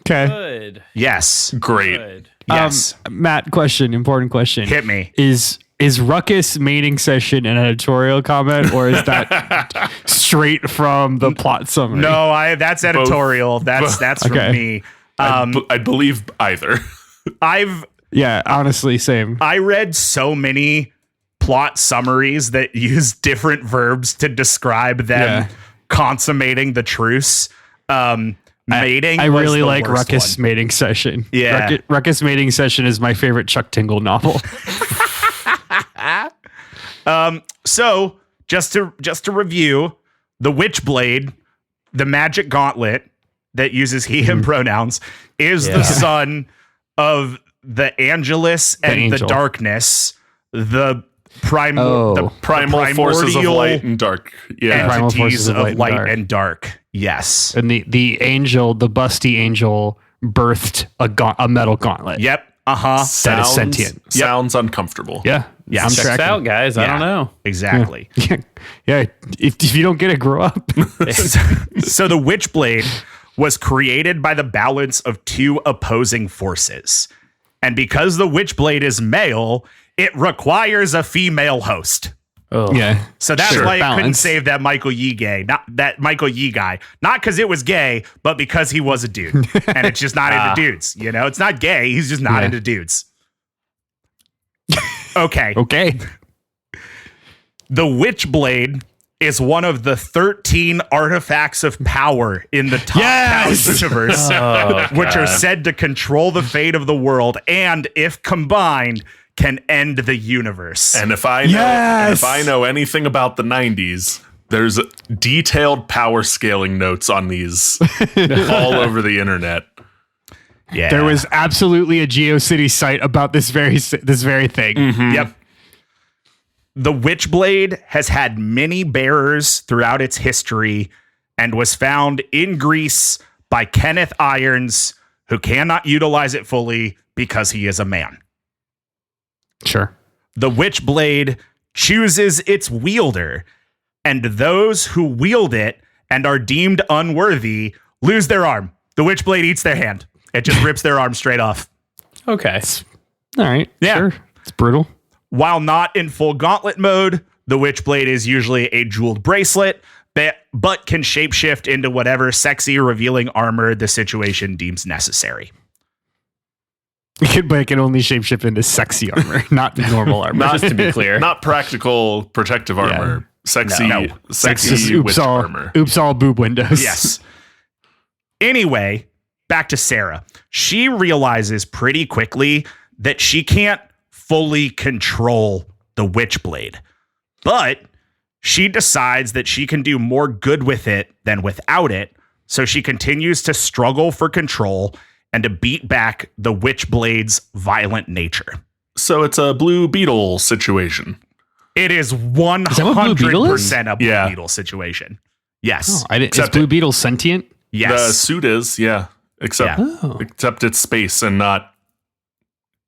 Okay. Good. Yes. Great. Good. Yes. Matt, important question. Hit me. Is ruckus mating session an editorial comment, or is that straight from the plot summary? No, that's editorial. That's from me. I believe either. Honestly, same. I read so many plot summaries that use different verbs to describe them consummating the truce. Mating. I really like ruckus mating session. Yeah, ruckus mating session is my favorite Chuck Tingle novel. So just to review, the Witchblade, the magic gauntlet that uses he/him pronouns, is the son of the Angelus and the Darkness, the primal forces of light and dark. Yeah, entities of light and dark. Yes, and the angel, the busty angel, birthed a metal gauntlet. Yep. That is sentient. Sounds uncomfortable. Yeah. Yeah. Checks out, guys. I don't know. Exactly. Yeah. If you don't get it, grow up. So the Witchblade was created by the balance of two opposing forces. And because the Witchblade is male, it requires a female host. Oh. Yeah. So that's Sure. why it couldn't Balance. save that Michael Yee guy. Not because it was gay, but because he was a dude. And it's just not into dudes. You know, it's not gay. He's just not into dudes. Okay. Okay. The Witchblade is one of the 13 artifacts of power in the Top Cow universe, which are said to control the fate of the world, and if combined, can end the universe. And if I know anything about the 90s, there's detailed power scaling notes on these all over the internet. Yeah. There was absolutely a GeoCities site about this very thing. Yep. The Witchblade has had many bearers throughout its history and was found in Greece by Kenneth Irons, who cannot utilize it fully because he is a man. Sure. The Witchblade chooses its wielder, and those who wield it and are deemed unworthy lose their arm. The Witchblade eats their hand. It just rips their arm straight off. Okay. All right. Yeah. Sure. It's brutal. While not in full gauntlet mode, the Witchblade is usually a jeweled bracelet, but can shapeshift into whatever sexy, revealing armor the situation deems necessary. But it can only shapeshift into sexy armor, not normal armor. Just to be clear. Not practical protective armor. Sexy, No. sexy witch armor. Oops, all boob windows. Yes. Anyway, back to Sarah. She realizes pretty quickly that she can't fully control the Witchblade, but she decides that she can do more good with it than without it, so she continues to struggle for control and to beat back the Witchblade's violent nature. So it's a Blue Beetle situation. It is that what Blue Beetle is? 100% a Blue Yeah. Beetle situation. Yes. Oh, is Blue Beetle sentient? Yes. The suit is, except it's space and not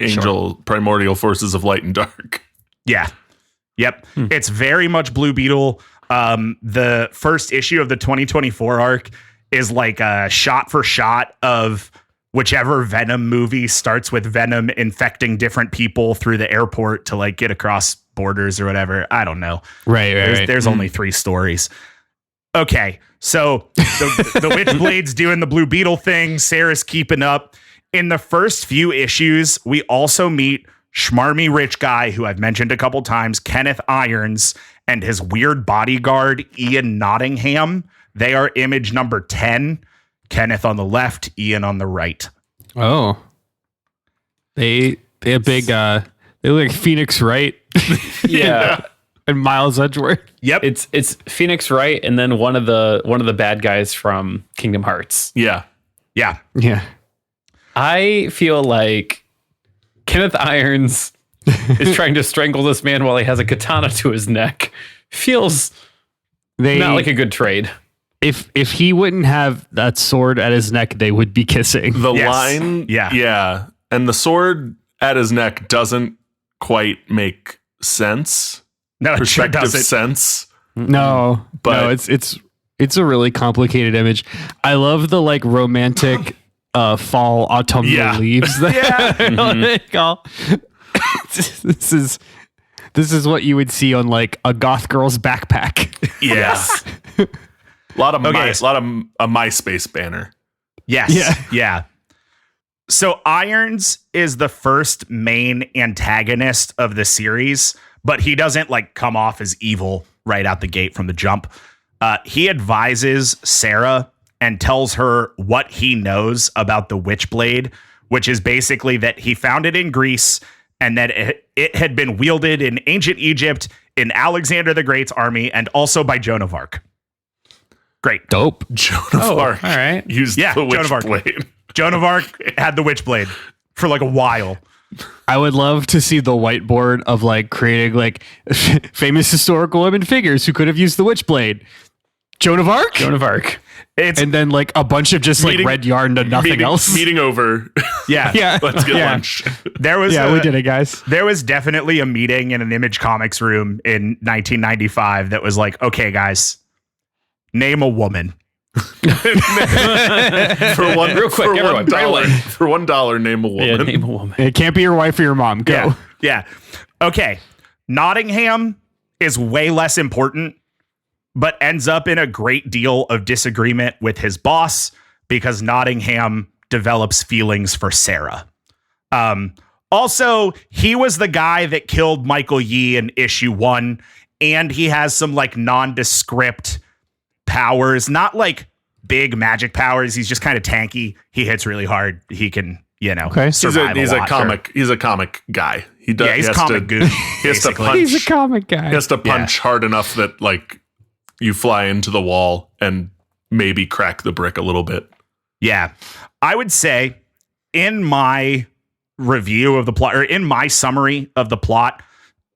angel primordial forces of light and dark. Yeah. Yep. It's very much Blue Beetle. The first issue of the 2024 arc is like a shot for shot of whichever Venom movie starts with Venom infecting different people through the airport to like get across borders or whatever. I don't know. Right. There's only 3 stories. Okay. So the Witchblade's doing the Blue Beetle thing. Sarah's keeping up. In the first few issues, we also meet schmarmy rich guy who I've mentioned a couple times, Kenneth Irons, and his weird bodyguard, Ian Nottingham. They are image number 10. Kenneth on the left, Ian on the right. Oh. They have big they look like Phoenix Wright Yeah. and Miles Edgeworth. Yep. It's Phoenix Wright and then one of the bad guys from Kingdom Hearts. Yeah. Yeah. Yeah. I feel like Kenneth Irons is trying to strangle this man while he has a katana to his neck. Feels not like a good trade. If he wouldn't have that sword at his neck, they would be kissing. The Yes. line, Yeah. and the sword at his neck doesn't quite make sense. No, it sure Perspective doesn't. sense. No, But- it's a really complicated image. I love the like romantic fall autumnal Yeah. leaves. This is what you would see on like a goth girl's backpack. Yes. A lot of Okay. a MySpace banner. Yes. Yeah. Yeah. So Irons is the first main antagonist of the series, but he doesn't like come off as evil right out the gate from the jump. He advises Sarah and tells her what he knows about the Witchblade, which is basically that he found it in Greece and that it had been wielded in ancient Egypt, in Alexander the Great's army, and also by Joan of Arc. Great. Dope. Joan of Arc all right. used Yeah, the Joan of Arc. Witchblade. Joan of Arc had the Witchblade for like a while. I would love to see the whiteboard of like creating like famous historical women figures who could have used the Witchblade. Joan of Arc? Joan of Arc. It's And then like a bunch of just like red yarn to nothing else. Meeting over. yeah. Yeah. Let's get Yeah. lunch. There was Yeah, we did it, guys. There was definitely a meeting in an Image Comics room in 1995 that was like, okay, guys, name a woman. For one, Real quick, for everyone, right away. for $1, name a woman. Yeah, name a woman. It can't be your wife or your mom. Go. Yeah. Okay. Nottingham is way less important, but ends up in a great deal of disagreement with his boss because Nottingham develops feelings for Sarah. Also, he was the guy that killed Michael Yee in issue 1, and he has some like nondescript powers, not like big magic powers. He's just kind of tanky. He hits really hard. He can, survive He's a lot. comic. He's a comic guy. He does. Yeah, he's comic goon. He has to punch. He's a comic guy. He has to punch hard enough that like you fly into the wall and maybe crack the brick a little bit. Yeah. I would say in my review of the plot, or in my summary of the plot,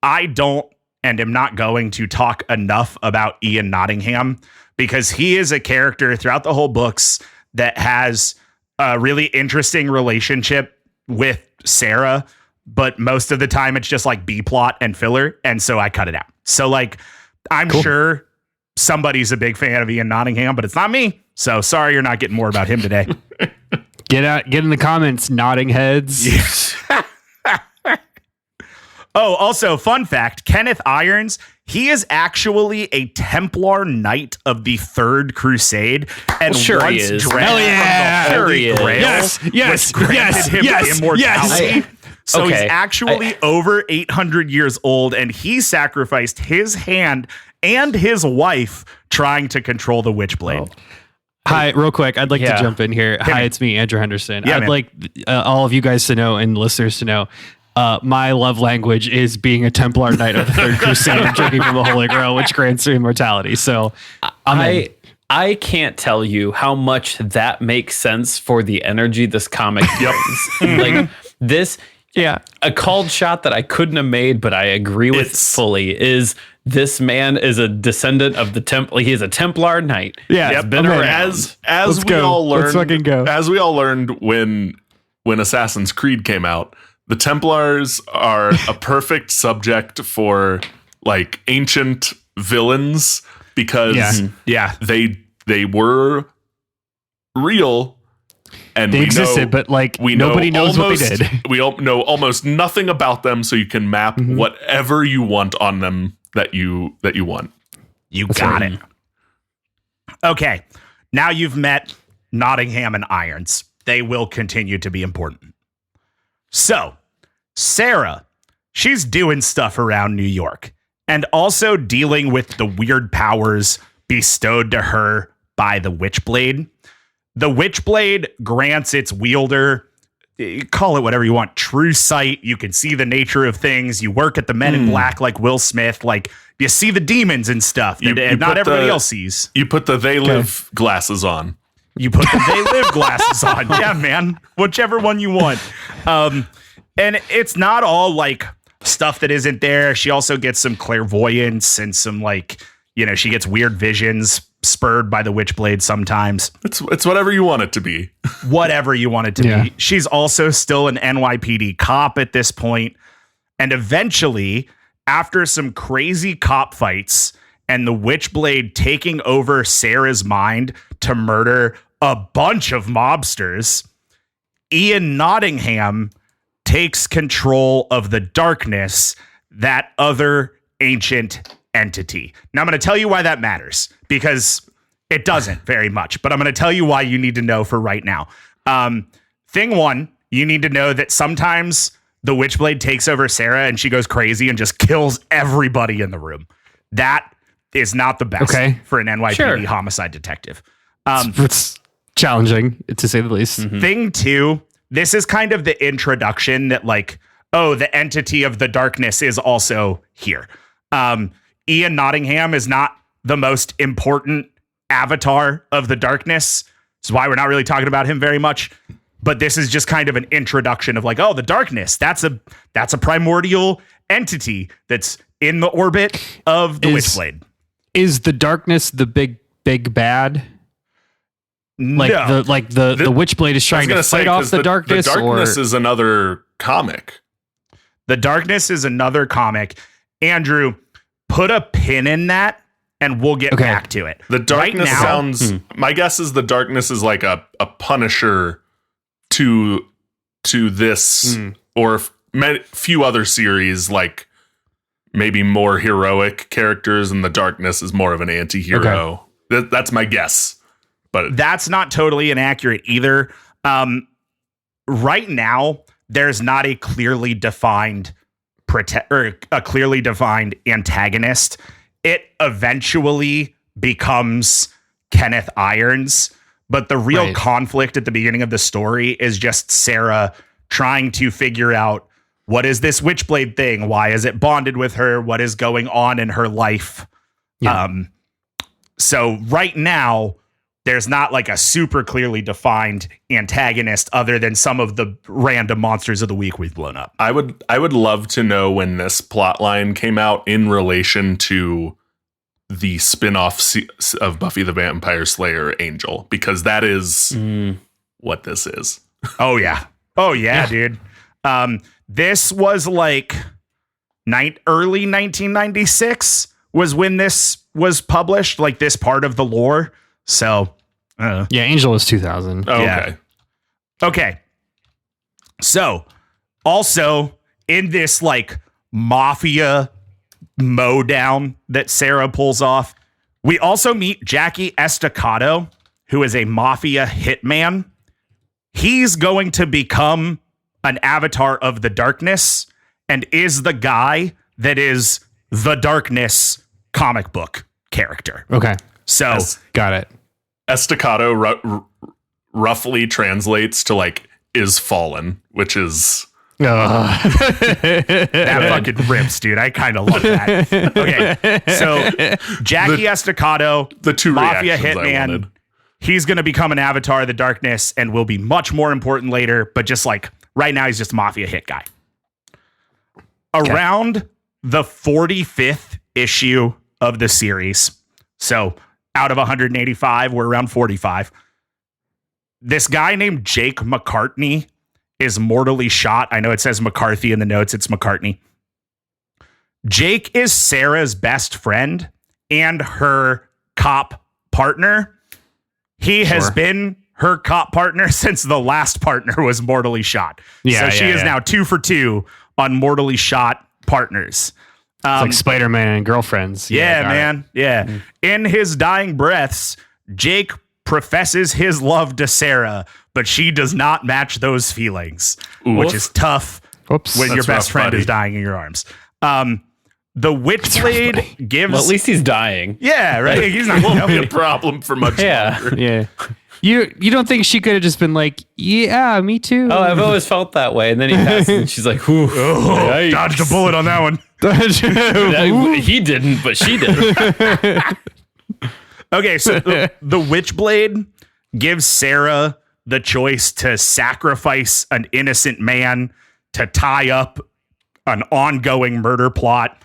I don't and am not going to talk enough about Ian Nottingham because he is a character throughout the whole books that has a really interesting relationship with Sarah, but most of the time it's just like B plot and filler, and so I cut it out. So like I'm sure somebody's a big fan of Ian Nottingham, but it's not me. So sorry you're not getting more about him today. Get in the comments, nodding heads. Oh, also, fun fact, Kenneth Irons, he is actually a Templar Knight of the Third Crusade. And sure he once is. dragged Hell yeah. from the Sure Holy he is. Grail, Yes, which granted him immortality. So Okay. he's actually over 800 years old, and he sacrificed his hand and his wife trying to control the Witchblade. Hi, real quick. I'd like Yeah. to jump in here. Hi, it's me, Andrew Henderson. Yeah, I'd man. like all of you guys to know and listeners to know my love language is being a Templar Knight of the Third Crusade and drinking from the Holy Grail, which grants you immortality. So I can't tell you how much that makes sense for the energy this comic brings. Like this, a called shot that I couldn't have made, but I agree with fully is this man is a descendant of the Temple. He is a Templar Knight. Yeah, He's been I'm in. around. As we all learned, Let's fucking go. As we all learned when Assassin's Creed came out, the Templars are a perfect subject for like ancient villains because they were real and they we existed, know, but like we nobody knows what they did. We know almost nothing about them, so you can map whatever you want on them that you want. You got it. Okay. Now you've met Nottingham and Irons. They will continue to be important. So, Sarah, she's doing stuff around New York and also dealing with the weird powers bestowed to her by the Witchblade. The Witchblade grants its wielder, call it whatever you want, true sight. You can see the nature of things. You work at the Men in Black like Will Smith. Like you see the demons and stuff that not everybody else sees. You put the They Live glasses on. You put the They Live glasses on. Yeah, man. Whichever one you want. And it's not all like stuff that isn't there. She also gets some clairvoyance and some like, she gets weird visions spurred by the Witchblade sometimes. It's whatever you want it to be. Whatever you want it to be. She's also still an NYPD cop at this point. And eventually, after some crazy cop fights and the Witchblade taking over Sarah's mind to murder a bunch of mobsters, Ian Nottingham takes control of the darkness, that other ancient entity. Now, I'm going to tell you why that matters, because it doesn't very much, but I'm going to tell you why you need to know for right now. Thing one, you need to know that sometimes the Witchblade takes over Sarah and she goes crazy and just kills everybody in the room. That is not the best for an NYPD homicide detective. It's challenging, to say the least. Thing two, this is kind of the introduction that like, oh, the entity of the darkness is also here. Ian Nottingham is not the most important avatar of the darkness. That's why we're not really talking about him very much. But this is just kind of an introduction of like, oh, the darkness. That's a primordial entity that's in the orbit of the Witchblade. Is the darkness the big bad? Like no. the Witchblade is trying to fight off the darkness. The darkness is another comic. The darkness is another comic. Andrew, put a pin in that and we'll get back to it. The darkness sounds. My guess is the darkness is like a punisher to this or few other series, like maybe more heroic characters, and the darkness is more of an anti-hero. That's my guess, but that's not totally inaccurate either. Right now, there's not a clearly defined antagonist. It eventually becomes Kenneth Irons, but the real conflict at the beginning of the story is just Sarah trying to figure out, what is this Witchblade thing? Why is it bonded with her? What is going on in her life? Yeah. So right now, there's not like a super clearly defined antagonist other than some of the random monsters of the week we've blown up. I would love to know when this plot line came out in relation to the spin-off of Buffy the Vampire Slayer Angel, because that is what this is. Oh yeah, dude. This was like early 1996 was when this was published, like this part of the lore. So, Angel is 2000. Oh, yeah. Okay. So, also in this like mafia mowdown that Sarah pulls off, we also meet Jackie Estacado, who is a mafia hitman. He's going to become an avatar of the darkness and is the guy that is the darkness comic book character. Okay. So got it. Estacado roughly translates to like is fallen, which is that fucking rips, dude. I kind of love that. Okay. So Jackie Estacado, the two mafia hitman, he's going to become an avatar of the darkness and will be much more important later, but just like right now, he's just a mafia hit guy. Around the 45th issue of the series, so out of 185, we're around 45. This guy named Jake McCartney is mortally shot. I know it says McCarthy in the notes. It's McCartney. Jake is Sarah's best friend and her cop partner. He has been her cop partner since the last partner was mortally shot. So she is now 2 for 2 on mortally shot partners. It's like Spider-Man and girlfriends. Yeah, man. Yeah. Mm-hmm. In his dying breaths, Jake professes his love to Sarah, but she does not match those feelings, which is tough when your best friend is dying in your arms. The Witchblade gives... Well, at least he's dying. Yeah, right? He's not won't be a problem for much longer. Yeah. You don't think she could have just been like, yeah, me too? Oh, I've always felt that way. And then he passes and she's like, whew. Oh, dodged a bullet on that one. He didn't, but she did. Okay, so the Witchblade gives Sarah the choice to sacrifice an innocent man to tie up an ongoing murder plot.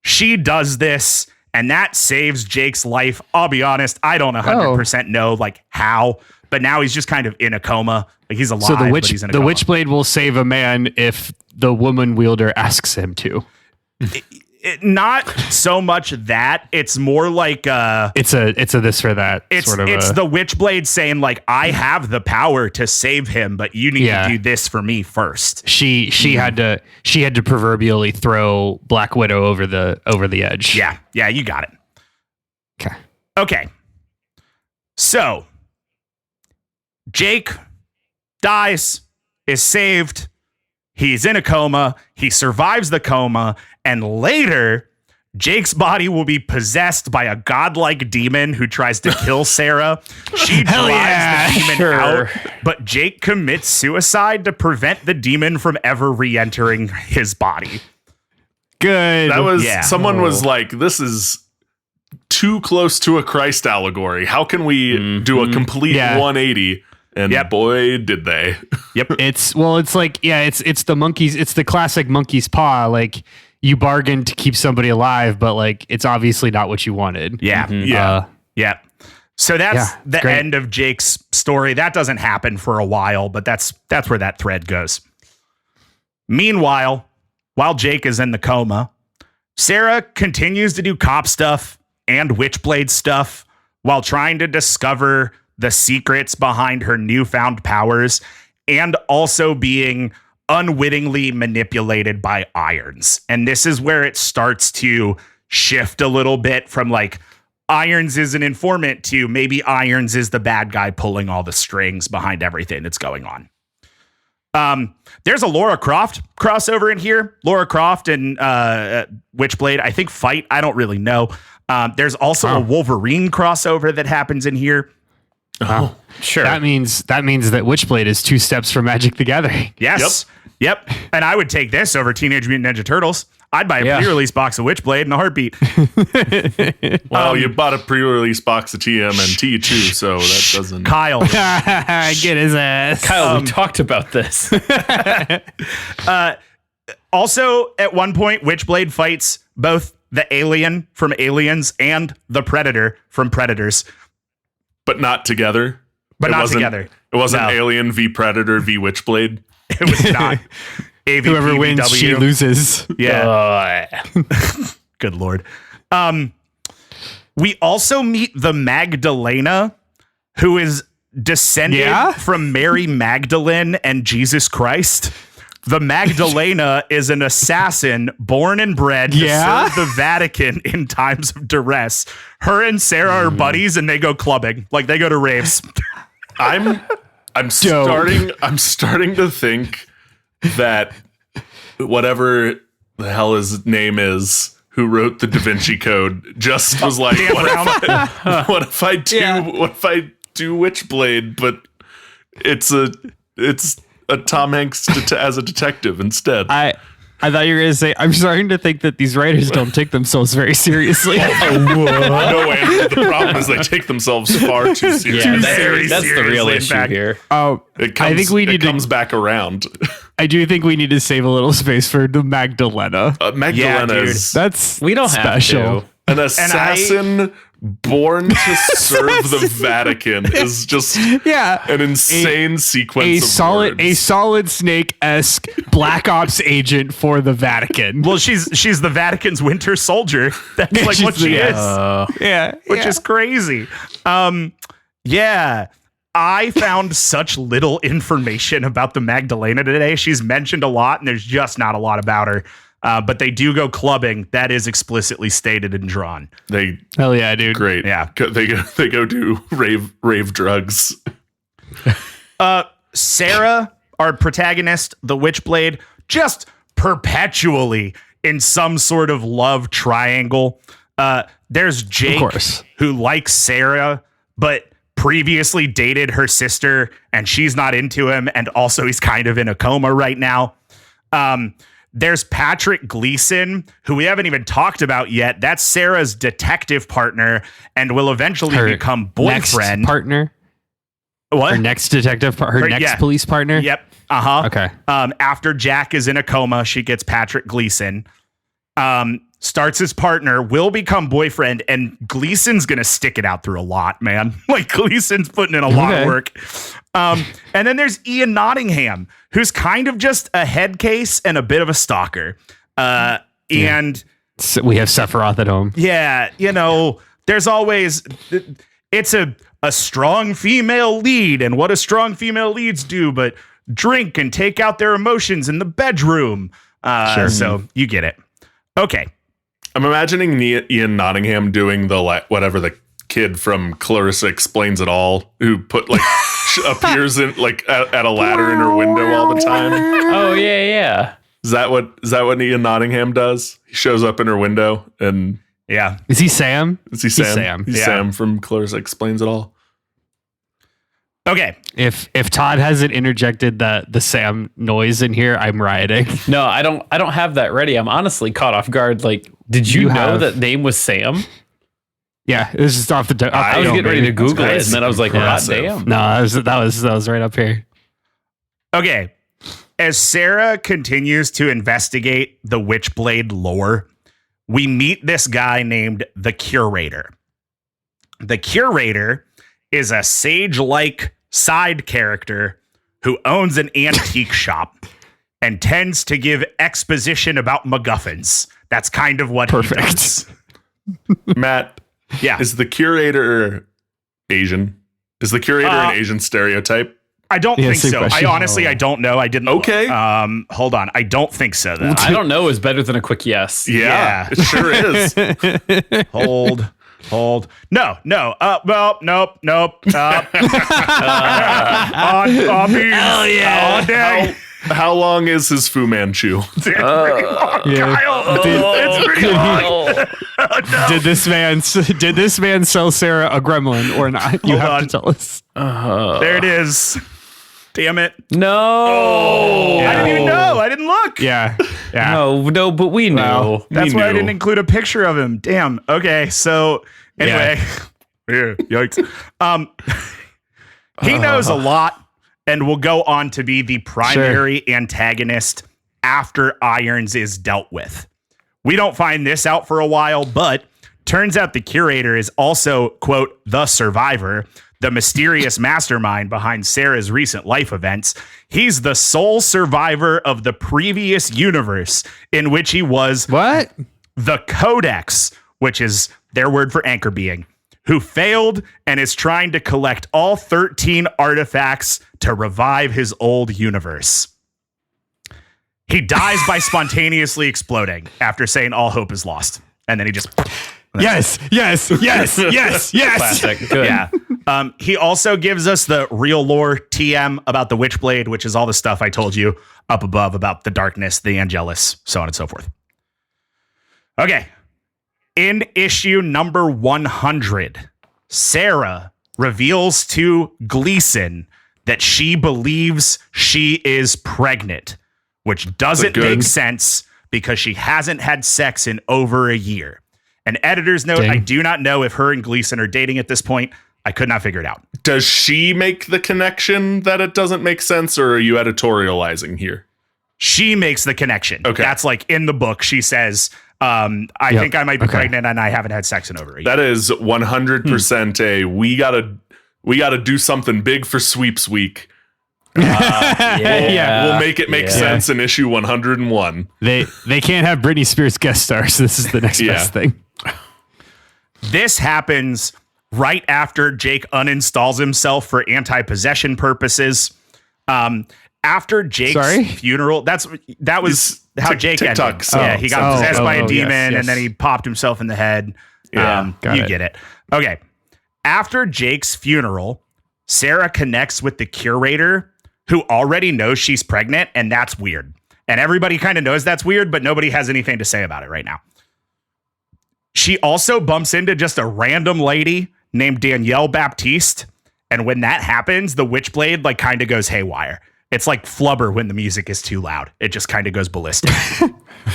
She does this, and that saves Jake's life. I'll be honest, I don't 100% know like how, but now he's just kind of in a coma. Like he's alive, but he's in a coma. The Witchblade will save a man if the woman wielder asks him to. Not so much that. It's more like it's a this or that. It's the Witchblade saying like, I have the power to save him, but you need to do this for me first. She had to proverbially throw Black Widow over the edge. Yeah, you got it. Okay. So Jake dies, is saved. He's in a coma. He survives the coma. And later, Jake's body will be possessed by a godlike demon who tries to kill Sarah. She drives the demon out, but Jake commits suicide to prevent the demon from ever re-entering his body. Good. That was someone was like, this is too close to a Christ allegory. How can we do a complete 180? And boy, did they. Yep. It's the monkey's, it's the classic monkey's paw. Like, you bargained to keep somebody alive, but like, it's obviously not what you wanted. Yeah. Yeah. So that's the end of Jake's story. That doesn't happen for a while, but that's where that thread goes. Meanwhile, while Jake is in the coma, Sarah continues to do cop stuff and Witchblade stuff while trying to discover the secrets behind her newfound powers and also being unwittingly manipulated by Irons. And this is where it starts to shift a little bit from like Irons is an informant to maybe Irons is the bad guy pulling all the strings behind everything that's going on. There's a Laura Croft crossover in here. Laura Croft and Witchblade, I think, fight. I don't really know. There's also a Wolverine crossover that happens in here. Oh, sure. That means that Witchblade is 2 steps from Magic the Gathering. Yes. Yep. And I would take this over Teenage Mutant Ninja Turtles. I'd buy a pre-release box of Witchblade in a heartbeat. Well, you bought a pre-release box of TMNT too, so that doesn't. Kyle. Get his ass. Kyle, we talked about this. Also, at one point, Witchblade fights both the alien from Aliens and the Predator from Predators. But not together. But not together. It wasn't No. Alien v Predator v Witchblade. It was not. AVP, Whoever wins, she loses. Yeah. Good Lord. We also meet the Magdalena, who is descended from Mary Magdalene and Jesus Christ. The Magdalena is an assassin born and bred to serve the Vatican in times of duress. Her and Sarah are buddies, and they go clubbing. Like, they go to raves. I'm starting to think that whatever the hell his name is, who wrote the Da Vinci Code, just was like, what if I do Witchblade, but it's a Tom Hanks as a detective instead. I thought you were going to say, I'm starting to think that these writers don't take themselves very seriously. No, and the problem is they take themselves far too seriously. That's the real issue here. I think we need comes back around. I do think we need to save a little space for the Magdalena. Magdalena is We don't special. have to. An assassin born to serve the Vatican is just an insane sequence. A solid Snake-esque Black Ops agent for the Vatican. Well, she's the Vatican's Winter Soldier. That's like what she is. Which is crazy. I found such little information about the Magdalena today. She's mentioned a lot, and there's just not a lot about her. But they do go clubbing. That is explicitly stated and drawn. Hell yeah, dude. Great. Yeah. They go do rave drugs. Sarah, our protagonist, the Witchblade, just perpetually in some sort of love triangle. There's Jake, who likes Sarah, but previously dated her sister, and she's not into him, and also he's kind of in a coma right now. There's Patrick Gleason, who we haven't even talked about yet. That's Sarah's detective partner and will eventually become boyfriend. Next partner? What? Her next detective, her next police partner? Yep. Uh-huh. Okay. After Jack is in a coma, she gets Patrick Gleason. Starts his partner, will become boyfriend, and Gleason's going to stick it out through a lot, man. Like, Gleason's putting in a lot of work. And then there's Ian Nottingham, who's kind of just a head case and a bit of a stalker. And so we have Sephiroth at home. Yeah, there's always... It's a strong female lead, and what do strong female leads do but drink and take out their emotions in the bedroom. So you get it. Okay. I'm imagining Ian Nottingham doing whatever the kid from Clarissa Explains It All, who appears in at a ladder in her window all the time. Oh yeah. Is that what Ian Nottingham does? He shows up in her window and Is he Sam? He's Sam. He's Sam from Clarissa Explains It All. Okay. If Todd hasn't interjected the Sam noise in here, I'm rioting. No, I don't have that ready. I'm honestly caught off guard. Like, did you know that name was Sam? Yeah, it was just off the. I was getting ready to Google it, and then I was like, "God damn!" No, that was right up here. Okay, as Sarah continues to investigate the Witchblade lore, we meet this guy named the Curator. The Curator is a sage-like side character who owns an antique shop and tends to give exposition about MacGuffins. That's kind of what he does. Matt, Yeah. Is the curator Asian? Is the curator an Asian stereotype? I don't think same so. question. I don't know. I didn't. Okay. Hold on. I don't think so, though. I don't know is better than a quick yes. Yeah. It sure is. Hold. No. Well, nope. On these. Hell yeah. All day. How long is his Fu Manchu? It's pretty long, Yeah. Kyle. It's pretty long. Did this man sell Sarah a gremlin or not? You Hold have on. to tell us. There it is. Damn it. No. I didn't even know. I didn't look. Yeah. No, but we knew. Well, That's We why I knew. didn't include a picture of him. Damn. Okay. So anyway, yeah. Yikes. He knows a lot and will go on to be the primary antagonist after Irons is dealt with. We don't find this out for a while, but turns out the curator is also, quote, the survivor, the mysterious mastermind behind Sarah's recent life events. He's the sole survivor of the previous universe in which he was What? the Codex, which is their word for anchor being, who failed and is trying to collect all 13 artifacts to revive his old universe. He dies by spontaneously exploding after saying all hope is lost. And then he just... Yes. Classic. Good. Yeah. He also gives us the real lore TM about the Witchblade, which is all the stuff I told you up above about the darkness, the Angelus, so on and so forth. Okay. In issue number 100, Sarah reveals to Gleason that she believes she is pregnant, which doesn't Good. make sense because she hasn't had sex in over a year. An editor's note, Dang. I do not know if her and Gleason are dating at this point. I could not figure it out. Does she make the connection that it doesn't make sense, or are you editorializing here? She makes the connection. Okay. That's like in the book. She says, I think I might be pregnant and I haven't had sex in over a year. That is 100% a we gotta do something big for sweeps week. Yeah. We'll make it make sense in issue 101. They can't have Britney Spears guest stars. This is the next Yeah. best thing. This happens right after Jake uninstalls himself for anti-possession purposes. After Jake's funeral, that was how Jake TikTok ended. songs. Yeah, he got possessed by a demon, yes. and then he popped himself in the head. Yeah, You get it. Okay. After Jake's funeral, Sarah connects with the curator, who already knows she's pregnant, and that's weird. And everybody kind of knows that's weird, but nobody has anything to say about it right now. She also bumps into just a random lady named Danielle Baptiste. And when that happens, the Witchblade like kind of goes haywire. It's like Flubber when the music is too loud. It just kind of goes ballistic.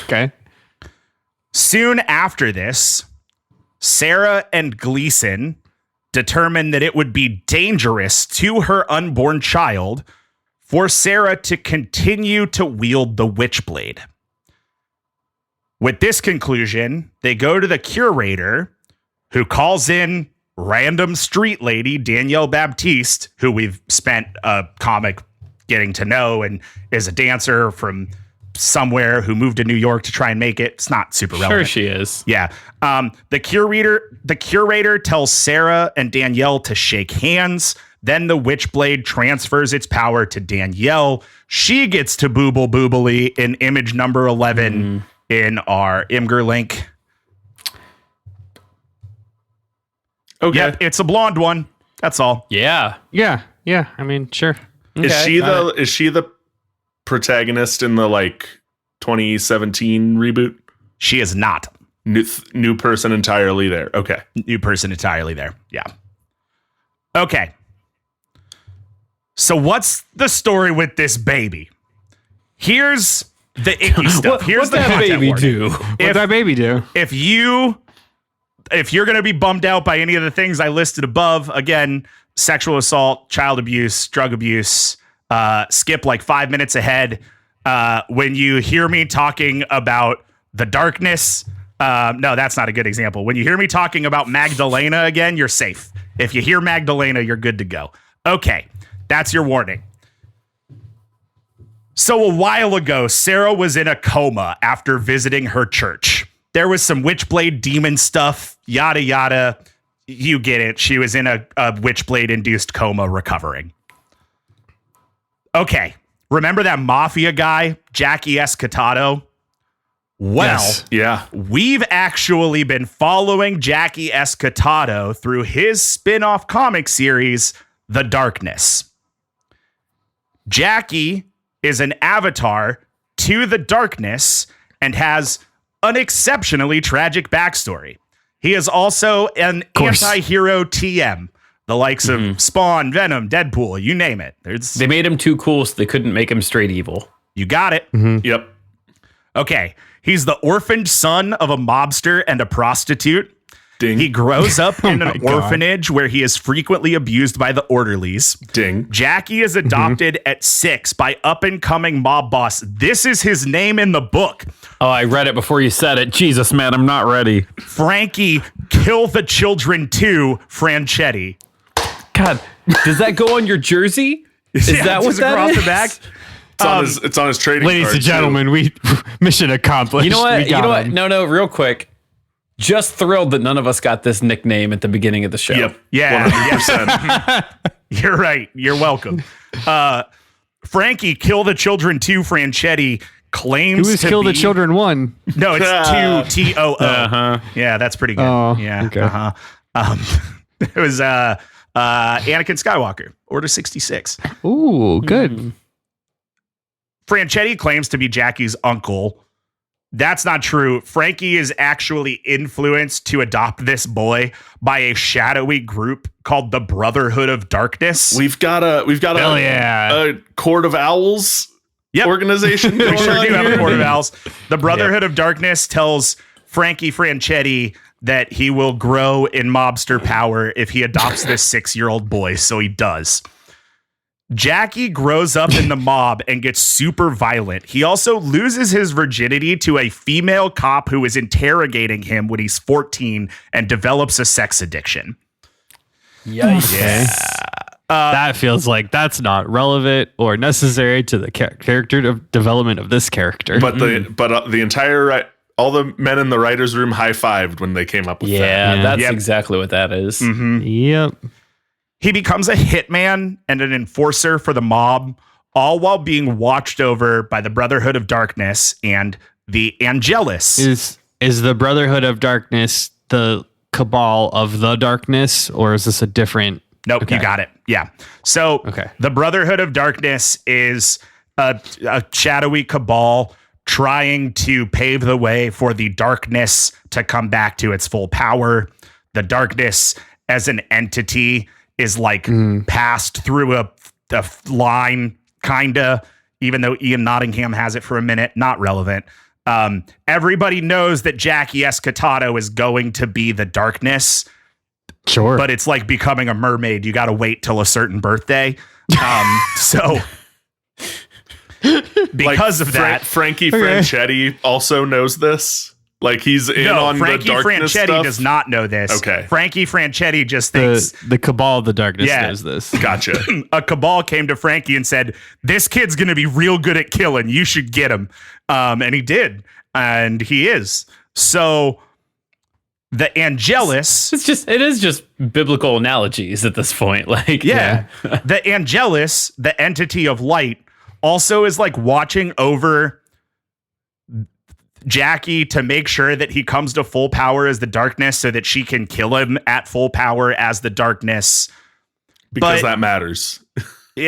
Okay. Soon after this, Sarah and Gleason determined that it would be dangerous to her unborn child for Sarah to continue to wield the Witchblade. With this conclusion, they go to the curator, who calls in random street lady Danielle Baptiste, who we've spent a comic getting to know and is a dancer from somewhere who moved to New York to try and make it. It's not super relevant. Sure she is. Yeah. The curator tells Sarah and Danielle to shake hands. Then the Witchblade transfers its power to Danielle. She gets to booble boobly in image number 11 in our Imgur link. Okay. Yep, it's a blonde one. That's all. Yeah. Yeah. I mean, sure. Is she the protagonist in the like 2017 reboot? She is not. New person entirely there. Okay. New person entirely there. Yeah. Okay. So what's the story with this baby? Here's the icky stuff. Here's What's the that content baby warning. do? What'd that baby do? If you're going to be bummed out by any of the things I listed above, again, sexual assault, child abuse, drug abuse, skip like 5 minutes ahead. When you hear me talking about the darkness, no, that's not a good example. When you hear me talking about Magdalena again, you're safe. If you hear Magdalena, you're good to go. Okay, that's your warning. So a while ago, Sarah was in a coma after visiting her church. There was some Witchblade demon stuff, yada, yada. You get it. She was in a Witchblade-induced coma recovering. Okay. Remember that mafia guy, Jackie Escatato? Well, Yes. Yeah. we've actually been following Jackie Escatato through his spin-off comic series, The Darkness. Jackie is an avatar to the darkness and has an exceptionally tragic backstory. He is also an course. anti-hero TM, the likes of Spawn, Venom, Deadpool, you name it. They made him too cool, so they couldn't make him straight evil. You got it. Yep. Okay. He's the orphaned son of a mobster and a prostitute. Ding. He grows up in my an God. orphanage where he is frequently abused by the orderlies. Ding. Jackie is adopted at 6 by up-and-coming mob boss. This is his name in the book. Oh, I read it before you said it. Jesus, man, I'm not ready. Frankie, kill the children too, Franchetti. God, does that go on your jersey? Is Yeah, that what just that across is? the back? It's on his trading Ladies card, and gentlemen, we mission accomplished. You know what? We You got know what? him. No, real quick. Just thrilled that none of us got this nickname at the beginning of the show. Too. Yep. Yeah, 100%. you're right. You're welcome. Frankie, kill the children too, Franchetti claims Who was to Kill the be- Children 1? No, it's 2 TOO. Yeah, that's pretty good. Oh, yeah. okay. It was Anakin Skywalker, Order 66. Ooh, good. Franchetti claims to be Jackie's uncle. That's not true. Frankie is actually influenced to adopt this boy by a shadowy group called the Brotherhood of Darkness. We've got Hell a, yeah. a Court of Owls Yep. organization. We going sure on do have a here. Court of Owls. The Brotherhood of Darkness tells Frankie Franchetti that he will grow in mobster power if he adopts this 6-year-old boy. So he does. Jackie grows up in the mob and gets super violent. He also loses his virginity to a female cop who is interrogating him when he's 14 and develops a sex addiction. Yikes. That feels like that's not relevant or necessary to the character development of this character. But the entire all the men in the writers' room high-fived when they came up with that. Yeah, that's Yep. exactly what that is. Yep. He becomes a hitman and an enforcer for the mob, all while being watched over by the Brotherhood of Darkness and the Angelus. Is the Brotherhood of Darkness the cabal of the darkness, or is this a different? Nope, Okay. you got it. Yeah. So Okay. the Brotherhood of Darkness is a shadowy cabal trying to pave the way for the darkness to come back to its full power. The darkness as an entity is like passed through a line, kinda, even though Ian Nottingham has it for a minute, not relevant. Everybody knows that Jackie Escatato is going to be the darkness, Sure. but it's like becoming a mermaid. You got to wait till a certain birthday. So because of that, Frankie Franchetti also knows this. Like he's in no, on Frankie the darkness Franchetti stuff. does not know this. Okay. Frankie Franchetti just thinks the cabal of the darkness Yeah. knows this. Gotcha. a cabal came to Frankie and said, "This kid's going to be real good at killing. You should get him." And he did. And he is. So the Angelus. It is just biblical analogies at this point. Like, Yeah. The Angelus, the entity of light, also is like watching over Jackie to make sure that he comes to full power as the darkness so that she can kill him at full power as the darkness. Because But- that matters.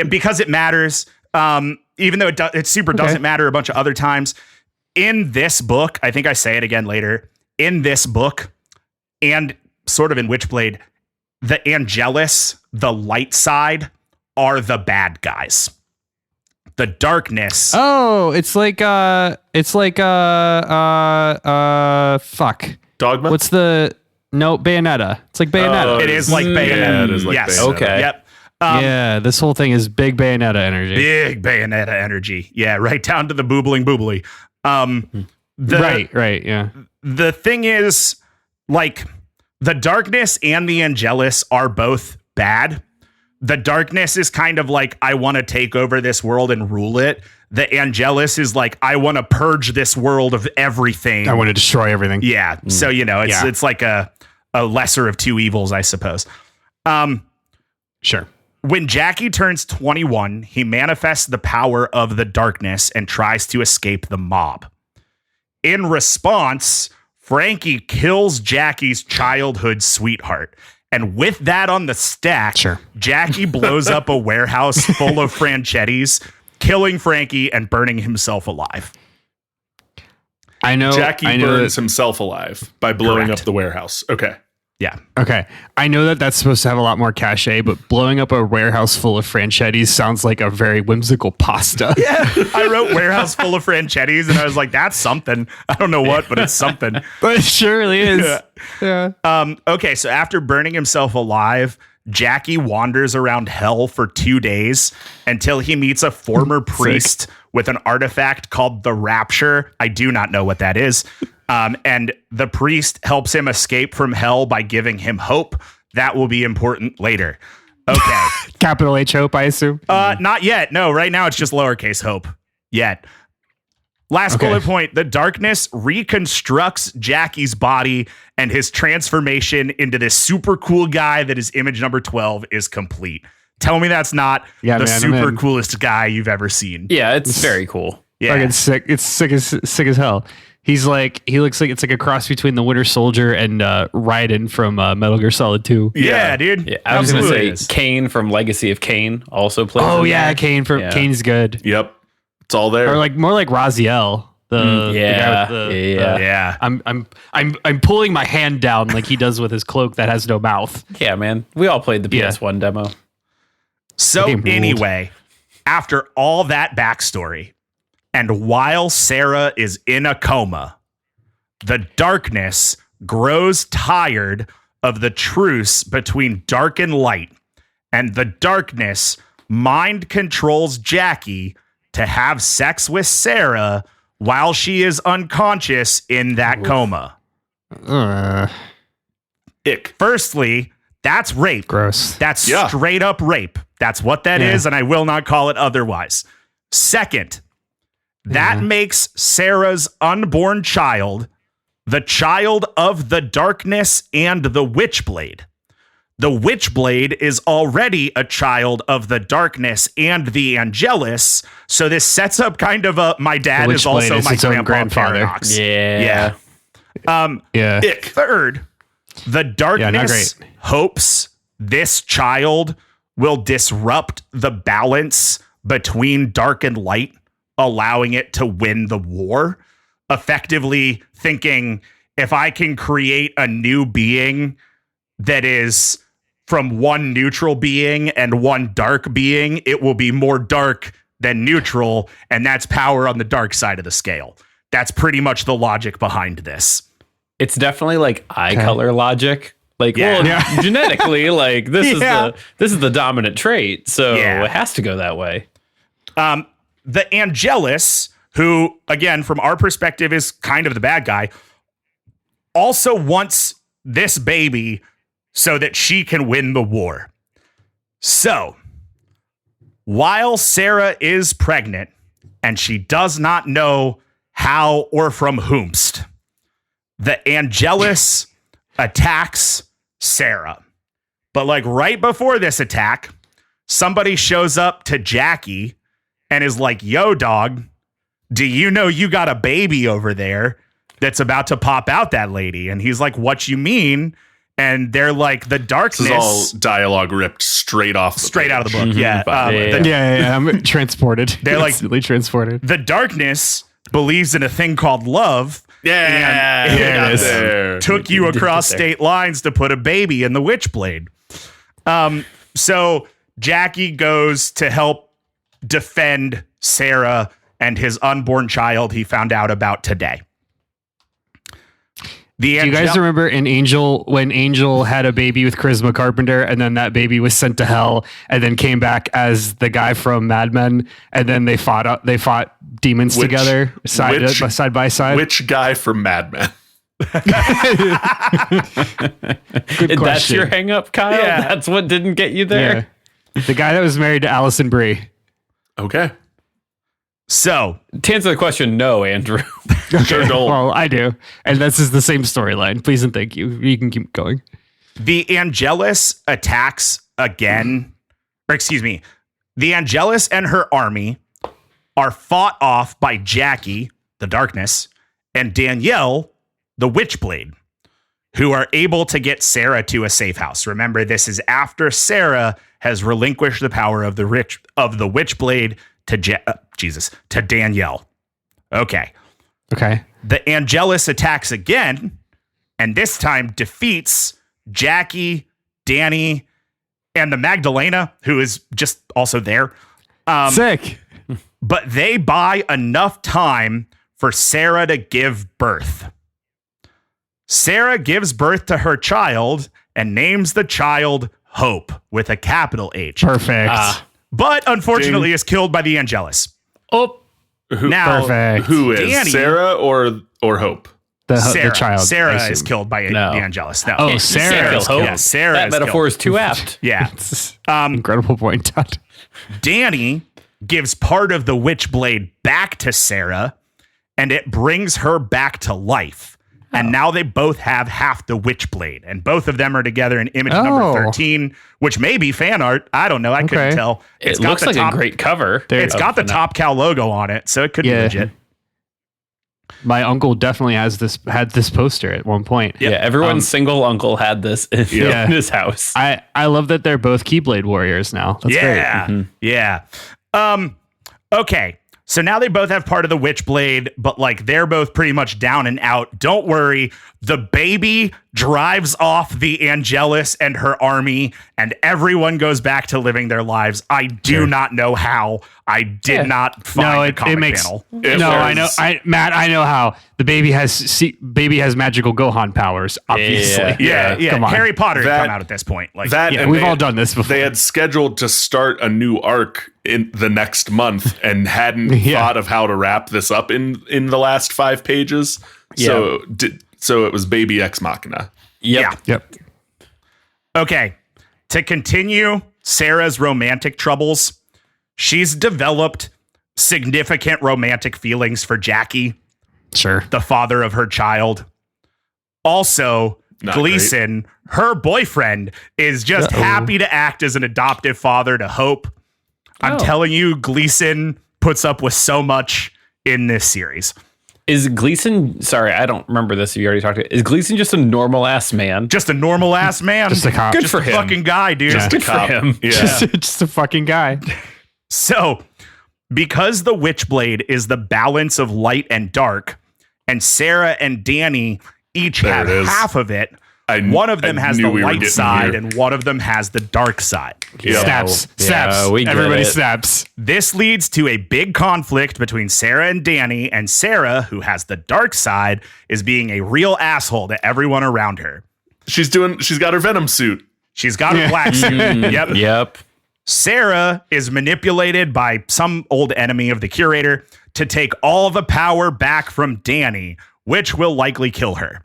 Because it matters. Even though it super doesn't matter a bunch of other times. In this book, I think I say it again later. In this book, and sort of in Witchblade, the Angelus, the light side, are the bad guys. The darkness. Oh, it's like fuck. Dogma? What's Bayonetta? It's like Bayonetta. Oh, It is like Bayonetta. it is like Yes. Bayonetta. Okay. Yep. Yeah, this whole thing is big Bayonetta energy. Big Bayonetta energy. Yeah, right down to the boobling boobly. Right, yeah. The thing is, like, the darkness and the Angelus are both bad. The darkness is kind of like, I want to take over this world and rule it. the Angelus is like, I want to purge this world of everything. I want to destroy everything. Yeah. So, it's like a lesser of two evils, I suppose. Sure. When Jackie turns 21, he manifests the power of the darkness and tries to escape the mob. In response, Frankie kills Jackie's childhood sweetheart. And with that on the stack, Jackie blows up a warehouse full of Franchettis, killing Frankie and burning himself alive. I know Jackie burns himself alive by blowing up the warehouse. Okay. Yeah. Okay. I know that's supposed to have a lot more cachet, but blowing up a warehouse full of Franchettis sounds like a very whimsical pasta. Yeah. I wrote warehouse full of Franchettis and I was like, that's something. I don't know what, but it's something. But it surely is. Yeah. Okay. So after burning himself alive, Jackie wanders around hell for 2 days until he meets a former priest with an artifact called the Rapture. I do not know what that is. And the priest helps him escape from hell by giving him hope. That will be important later. Okay. Capital H hope, I assume? Not yet. No, right now it's just lowercase hope. Yet. Last bullet point. The darkness reconstructs Jackie's body and his transformation into this super cool guy that is image number 12 is complete. Tell me that's not the super coolest guy you've ever seen. Yeah, it's very cool. Yeah. Fucking sick. It's sick as hell. He looks like it's like a cross between the Winter Soldier and Raiden from Metal Gear Solid 2. Yeah, dude. Yeah, I was going to say Kane from Legacy of Kane also plays. Oh yeah, Kane Kane's good. Yep, it's all there. Or like more like Raziel. The guy with I'm pulling my hand down like he does with his cloak that has no mouth. Yeah, man. We all played the PS1 demo. So anyway, after all that backstory, and while Sarah is in a coma, the darkness grows tired of the truce between dark and light, and the darkness mind controls Jackie to have sex with Sarah while she is unconscious in that coma. Ick. Firstly, that's rape. Gross. That's straight up rape. That's what that is, and I will not call it otherwise. Second, that makes Sarah's unborn child the child of the darkness and the Witchblade. The Witchblade is already a child of the darkness and the Angelus, so this sets up kind of a my dad is also my grandfather paradox. Yeah. Ick. Third, the darkness hopes this child will disrupt the balance between dark and light, allowing it to win the war, effectively thinking if I can create a new being that is from one neutral being and one dark being, it will be more dark than neutral, and that's power on the dark side of the scale. That's pretty much the logic behind this. It's definitely like eye color logic. Like, genetically, like this is the dominant trait, so it has to go that way. The Angelus, who, again, from our perspective is kind of the bad guy, also wants this baby so that she can win the war. So, while Sarah is pregnant and she does not know how or from whomst, the Angelus attacks Sarah. But like right before this attack, somebody shows up to Jackie and is like, yo, dog, do you know you got a baby over there that's about to pop out that lady? And he's like, what you mean? And they're like, the darkness. This is all dialogue ripped straight out of the book. Yeah. I'm transported. They're like instantly transported. The darkness believes in a thing called love. Yeah. Took you across state lines to put a baby in the Witchblade. So Jackie goes to help defend Sarah and his unborn child he found out about today. Do you guys remember in Angel when Angel had a baby with Charisma Carpenter and then that baby was sent to hell and then came back as the guy from Mad Men and then they fought demons together side by side? Which guy from Mad Men? Good question. That's your hang up, Kyle? Yeah. That's what didn't get you there? Yeah. The guy that was married to Allison Brie. Okay. So, To answer the question, no, Andrew. Sure don't. Well, I do. And this is the same storyline. Please and thank you. You can keep going. the Angelus attacks again, or excuse me, the Angelus and her army are fought off by Jackie, the Darkness, and Danielle, the Witchblade, who are able to get Sarah to a safe house. Remember, this is after Sarah has relinquished the power of the Witchblade to Danielle. Okay. Okay. The Angelus attacks again, and this time defeats Jackie, Danny, and the Magdalena, who is just also there. Sick. But they buy enough time for Sarah to give birth. Sarah gives birth to her child and names the child Hope with a capital H. Perfect. But unfortunately is killed by the Angelus. Oh, Now, Perfect. Who is Danny- Sarah or Hope? The child. Sarah I is assume. killed by No. the Angelus. No. Oh, you Sarah can't is kill Hope. Yeah, Sarah that is metaphor killed. is too apt. Yeah. Incredible point, Todd. Danny gives part of the Witchblade back to Sarah, and it brings her back to life. And now they both have half the Witchblade, and both of them are together in image number 13, which may be fan art. I don't know. I couldn't Okay. tell. It looks like a great cover. It's got the Top Cow logo on it, so it could be Yeah. legit. My uncle definitely had this poster at one point. Yeah, everyone's single uncle had this in Yeah. his house. I love that they're both Keyblade warriors now. That's Yeah. great. Yeah. Okay. So now they both have part of the Witchblade, but like they're both pretty much down and out. Don't worry. The baby drives off the Angelus and her army, and everyone goes back to living their lives. I do not know how. I did not find the comic panel. I know. Matt, I know how. The baby has magical Gohan powers, obviously. Yeah. Come on. Harry Potter had That- come out at this point. Like That Yeah, and we've they- all done this before. They had scheduled to start a new arc in the next month and hadn't Yeah. thought of how to wrap this up in the last 5 pages. So it was Baby Ex Machina. Yep. Yep. Okay. To continue Sarah's romantic troubles, she's developed significant romantic feelings for Jackie, Sure. the father of her child. Also, Not Gleason, her boyfriend, is just happy to act as an adoptive father to Hope. I'm telling you, Gleason puts up with so much in this series. Is Gleason, sorry, I don't remember this if you already talked to it. Is Gleason just a normal ass man? Just a normal ass man. Just a cop. Good Just for a him. fucking guy, dude. Yeah. Good for him. Yeah. Just a fucking guy. So, because the Witchblade is the balance of light and dark, and Sarah and Danny each There have it is. half of it, I one of them I has the knew we were light getting side here. and one of them has the dark side. Yep. Snaps. Yeah, Snaps. we get Everybody it. snaps. This leads to a big conflict between Sarah and Danny, and Sarah, who has the dark side, is being a real asshole to everyone around her. She's got her Venom suit. She's got a black suit. Yep. Yep. Sarah is manipulated by some old enemy of the curator to take all the power back from Danny, which will likely kill her.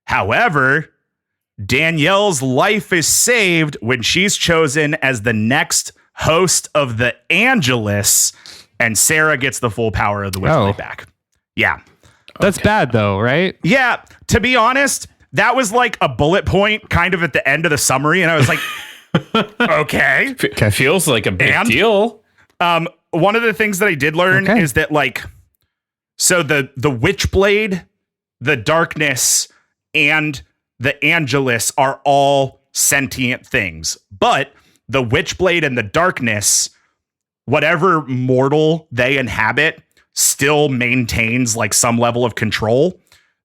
However, Danielle's life is saved when she's chosen as the next host of the Angelus, and Sarah gets the full power of the Witchblade back. Yeah. That's bad though, right? Yeah. To be honest, that was like a bullet point kind of at the end of the summary, and I was like, okay. Feels like a big And- deal. One of the things that I did learn Okay. is that like, so the Witchblade, the Darkness, and the Angelus are all sentient things, but the Witchblade and the Darkness, whatever mortal they inhabit, still maintains like some level of control.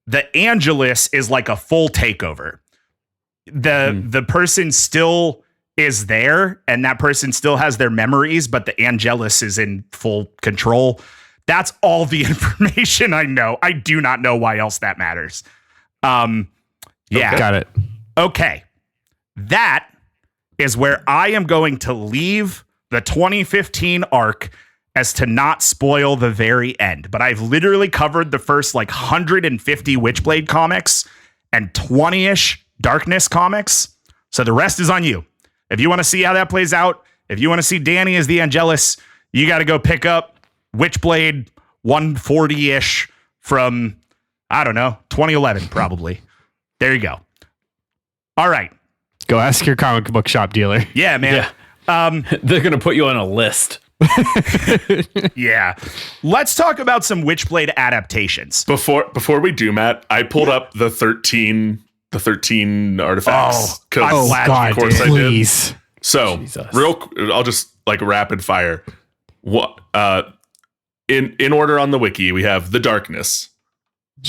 The Angelus is like a full takeover. The person still is there, and that person still has their memories, but the Angelus is in full control. That's all the information I know. I do not know why else that matters. Yeah. Got it. Okay. That is where I am going to leave the 2015 arc as to not spoil the very end. But I've literally covered the first like 150 Witchblade comics and 20-ish Darkness comics. So the rest is on you. If you want to see how that plays out, if you want to see Danny as the Angelus, you got to go pick up Witchblade 140-ish from, I don't know, 2011, probably. There you go. All right. Go ask your comic book shop dealer. Yeah, man. They're going to put you on a list. Yeah. Let's talk about some Witchblade adaptations. Before we do, Matt, I pulled up the 13 artifacts. I'm glad you of course please. I did. So I'll just like rapid fire. What in order on the wiki, we have the Darkness,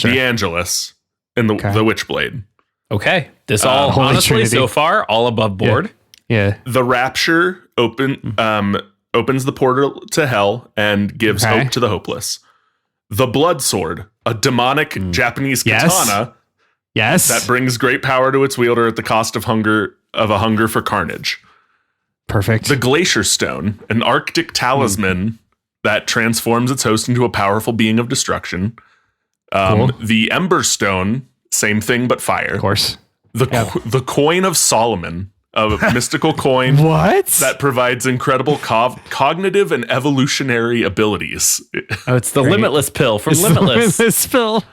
the Angelus, and the Witchblade. Okay. This all, Holy honestly, Trinity. so far, all above board. Yeah. The Rapture opens the portal to hell and gives hope to the hopeless. The Blood Sword, a demonic Japanese katana that brings great power to its wielder at the cost of a hunger for carnage. Perfect. The Glacier Stone, an Arctic talisman that transforms its host into a powerful being of destruction. The Ember Stone, same thing but fire. Of course. The Coin of Solomon, a mystical coin that provides incredible cognitive and evolutionary abilities. Oh, it's the Limitless pill from Limitless. Limitless pill.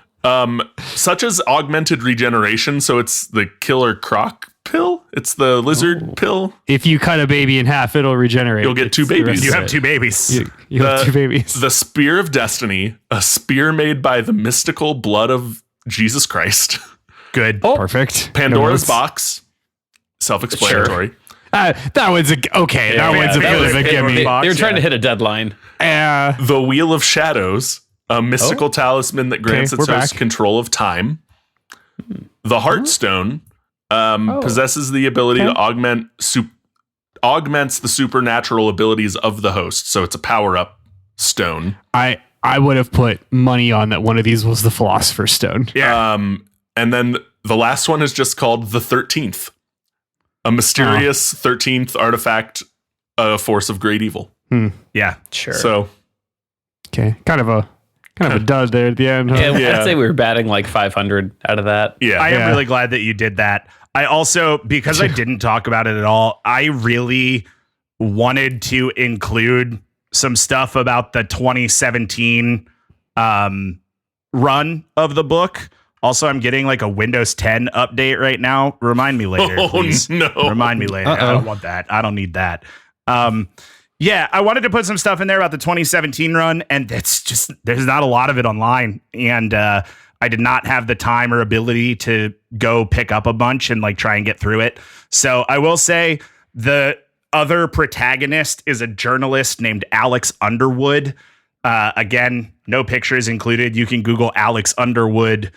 Such as augmented regeneration. So it's the Killer Croc pill. It's the lizard pill. If you cut a baby in half, it'll regenerate. You'll get two babies. You have two babies. You have two babies. The Spear of Destiny, a spear made by the mystical blood of Jesus Christ. Good. Perfect. Pandora's box. Self-explanatory. Sure. That one's okay. Yeah, that one's a bit of a gimme. They were trying to hit a deadline. The Wheel of Shadows, a mystical talisman that grants its host control of time. The Heartstone possesses the ability to augments the supernatural abilities of the host. So it's a power-up stone. I would have put money on that one of these was the Philosopher's Stone. Yeah. And then the last one is just called the 13th. A mysterious 13th artifact, a force of great evil. Yeah. Sure. So, okay, kind of a dud there at the end. Huh? I'd say we were batting like 500 out of that. Yeah. I am really glad that you did that. I also, because I didn't talk about it at all, I really wanted to include some stuff about the 2017 run of the book. Also, I'm getting like a Windows 10 update right now. Remind me later, please. No. Remind me later. I don't want that. I don't need that. Yeah, I wanted to put some stuff in there about the 2017 run, and it's just, there's not a lot of it online. And I did not have the time or ability to go pick up a bunch and like try and get through it. So I will say the other protagonist is a journalist named Alex Underwood. Again, no pictures included. You can Google Alex Underwood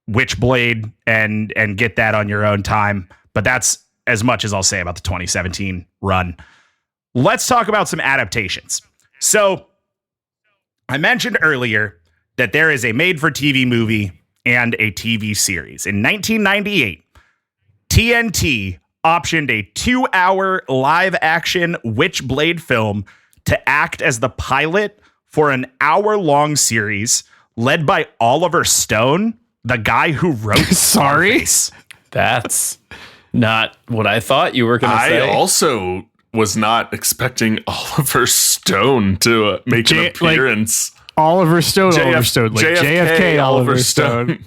Witchblade and get that on your own time. But that's as much as I'll say about the 2017 run. Let's talk about some adaptations. So I mentioned earlier that there is a made-for-TV movie and a TV series. In 1998, TNT optioned a 2-hour live-action Witchblade film to act as the pilot for an hour-long series led by Oliver Stone, the guy who wrote Scarface. That's not what I thought you were going to say. I also was not expecting Oliver Stone to make an appearance. Oliver Stone, Oliver Stone, like JFK, Oliver Stone.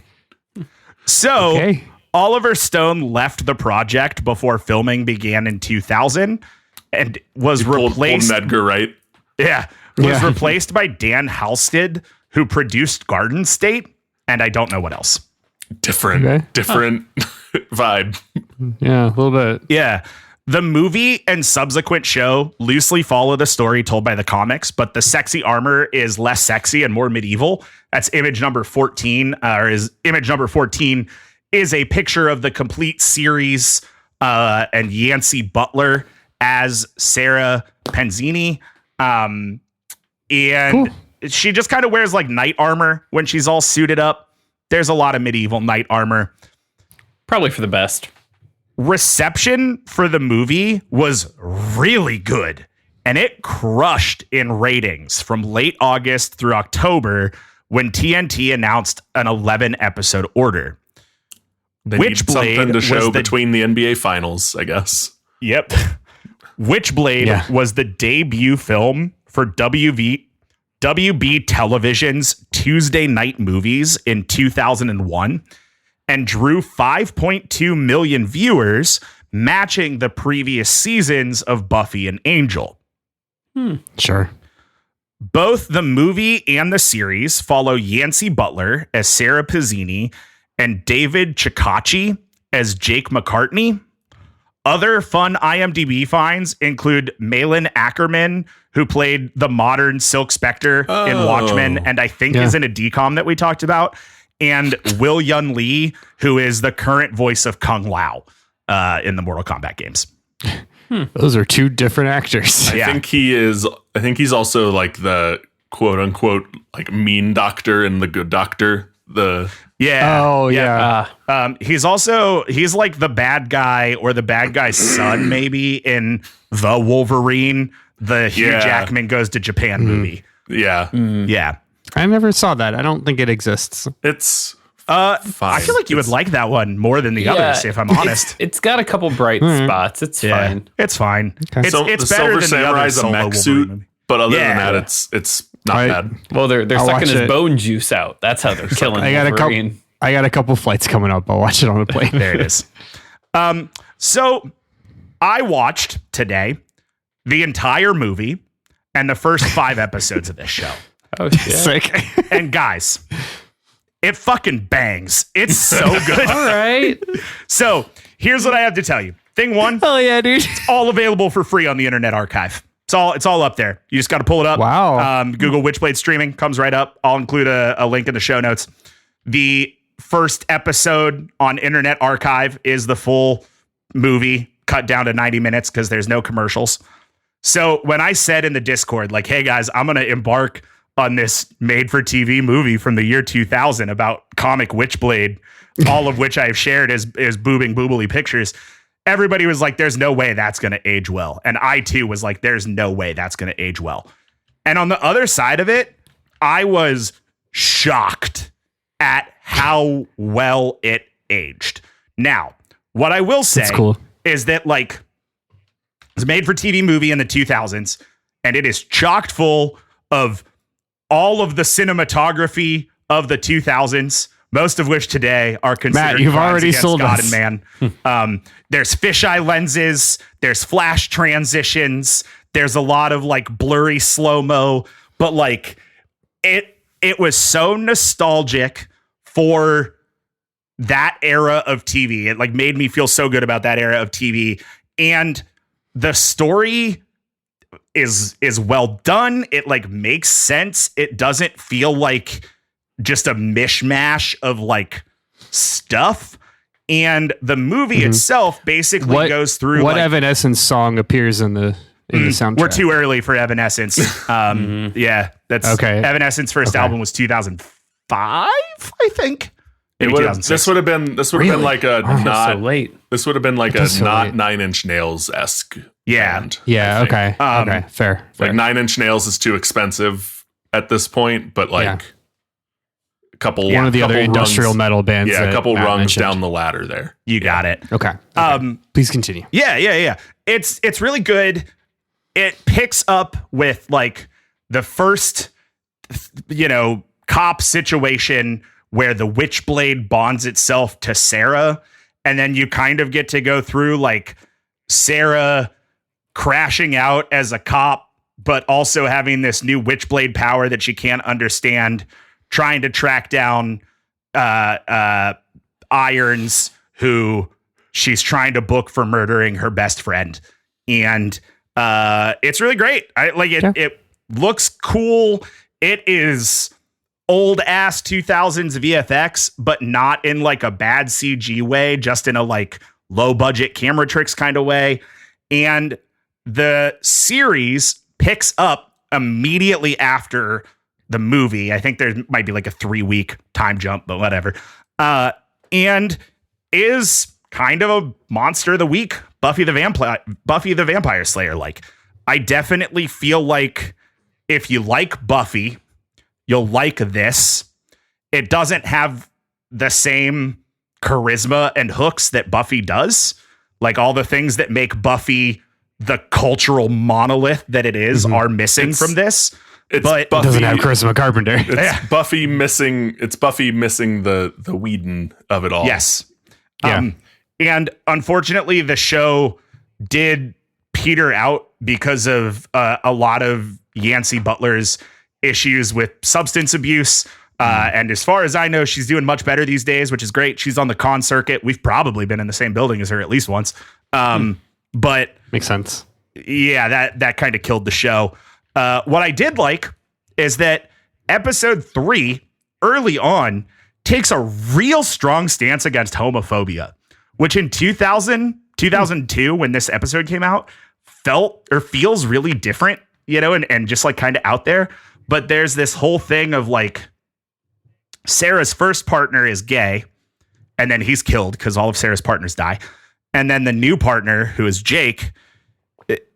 So Oliver Stone left the project before filming began in 2000 and was replaced. Pulled Edgar Wright. Yeah. Was replaced by Dan Halstead, who produced Garden State, and I don't know what else. Different vibe. Yeah, a little bit. Yeah. The movie and subsequent show loosely follow the story told by the comics, but the sexy armor is less sexy and more medieval. That's image number 14, image number 14 is a picture of the complete series and Yancey Butler as Sarah Penzini. And she just kind of wears like knight armor when she's all suited up. There's a lot of medieval knight armor. Probably for the best. Reception for the movie was really good, and it crushed in ratings from late August through October when TNT announced an 11-episode order. They need something to show between the NBA finals, I guess. Yep. Witchblade was the debut film for WB WB Television's Tuesday Night Movies in 2001 and drew 5.2 million viewers, matching the previous seasons of Buffy and Angel. Sure. Both the movie and the series follow Yancey Butler as Sarah Pizzini and David Chikachi as Jake McCartney. Other fun IMDb finds include Malin Ackerman, who played the modern Silk Spectre in Watchmen, and I think is in a decom that we talked about, and Will Yun Lee, who is the current voice of Kung Lao in the Mortal Kombat games. Those are two different actors. I think he's also like the quote unquote like mean doctor and the good doctor. He's like the bad guy or the bad guy's son, maybe in the Wolverine, the Hugh Jackman Goes to Japan movie. Yeah. I never saw that. I don't think it exists. It's I fine. feel like you would like that one more than the others, if I'm honest. It's got a couple bright spots. It's fine. It's fine. Okay. It's the better Silver than the Samurai's other a mech Wolverine suit, movie. but other than that, it's not bad. Well, they're I'll sucking watch his it. bone juice out. That's how they're killing I got Wolverine. I got a couple flights coming up. I'll watch it on the plane. There it is. So I watched today the entire movie and the first 5 episodes of this show. Oh shit! Sick. And guys, it fucking bangs. It's so good. All right. So here's what I have to tell you. Thing one, Hell yeah, dude. all available for free on the Internet Archive. It's all up there. You just got to pull it up. Wow. Google Witchblade streaming comes right up. I'll include a link in the show notes. The first episode on Internet Archive is the full movie cut down to 90 minutes because there's no commercials. So when I said in the Discord, like, hey guys, I'm going to embark on this made-for-TV movie from the year 2000 about comic Witchblade, all of which I've shared as boobing boobily pictures, everybody was like, there's no way that's going to age well. And I, too, was like, there's no way that's going to age well. And on the other side of it, I was shocked at how well it aged. Now, what I will say is that, like, it's a made-for-TV movie in the 2000s, and it is chocked full of all of the cinematography of the 2000s, most of which today are considered Matt, you've already sold God us. and man. There's fisheye lenses, there's flash transitions, there's a lot of like blurry slow-mo, but like it was so nostalgic for that era of TV. It like made me feel so good about that era of TV. And the story is well done. It like makes sense. It doesn't feel like just a mishmash of like stuff. And the movie itself basically goes through what like, Evanescence song appears in the soundtrack. we're too early for Evanescence. Yeah, that's Okay. Evanescence first album was 2005, I think. Maybe 2006. This would have been like a not so late. This would have been like a That's so not late. 9 Inch Nails-esque Yeah. band, Yeah. I think. Okay. Okay. Fair. Like 9 Inch Nails is too expensive at this point, but like a couple One of the other couple industrial rungs, metal bands. a that couple Matt rungs mentioned. down the ladder there. You got it. Okay. Please continue. Yeah. It's really good. It picks up with like the first, cop situation where the Witchblade bonds itself to Sarah. And then you kind of get to go through like Sarah crashing out as a cop, but also having this new Witchblade power that she can't understand, trying to track down Irons, who she's trying to book for murdering her best friend. And it's really great. I like it. Yeah. It looks cool. It is old ass 2000s VFX, but not in like a bad CG way, just in a like low budget camera tricks kind of way. And the series picks up immediately after the movie. I think there might be like a 3-week time jump, but whatever. And is kind of a monster of the week, Buffy the Vampire Slayer. Like, I definitely feel like if you like Buffy, you'll like this. It doesn't have the same charisma and hooks that Buffy does. Like, all the things that make Buffy the cultural monolith that it is are missing from this. but Buffy, Doesn't have Charisma Carpenter. It's Buffy missing. It's Buffy missing the Whedon of it all. yes. Yeah. And unfortunately, the show did peter out because of a lot of Yancey Butler's issues with substance abuse. And as far as I know, she's doing much better these days, which is great. She's on the con circuit. We've probably been in the same building as her at least once. But Makes sense. yeah, that kind of killed the show. What I did like is that episode 3 early on takes a real strong stance against homophobia, which in 2002, when this episode came out, felt or feels really different, and just like kind of out there. But there's this whole thing of like Sarah's first partner is gay, and then he's killed because all of Sarah's partners die. And then the new partner, who is Jake,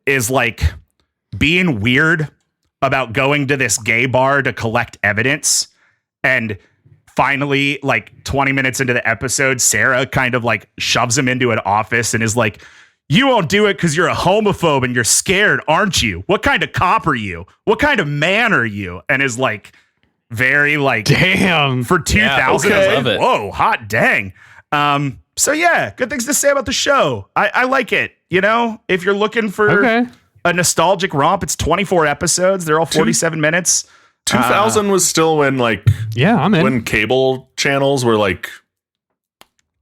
is like being weird about going to this gay bar to collect evidence. And finally, like 20 minutes into the episode, Sarah kind of like shoves him into an office and is like, "You won't do it because you're a homophobe and you're scared, aren't you? What kind of cop are you? What kind of man are you?" And is like very like, Damn. for 2000. okay. I was Love like, it. whoa, hot dang. So yeah, good things to say about the show. I like it. If you're looking for a nostalgic romp, it's 24 episodes. They're all 47 minutes. 2000 was still when Yeah, I'm in. when cable channels were like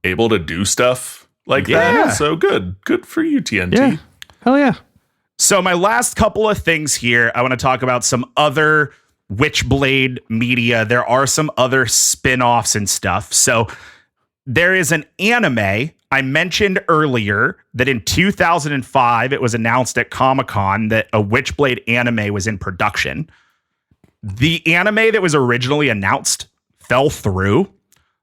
able to do stuff like Yeah. that. So good for you, TNT. Yeah. Hell yeah. So my last couple of things here, I want to talk about some other Witchblade media. There are some other spin-offs and stuff. So there is an anime. I mentioned earlier that in 2005, it was announced at Comic-Con that a Witchblade anime was in production. The anime that was originally announced fell through,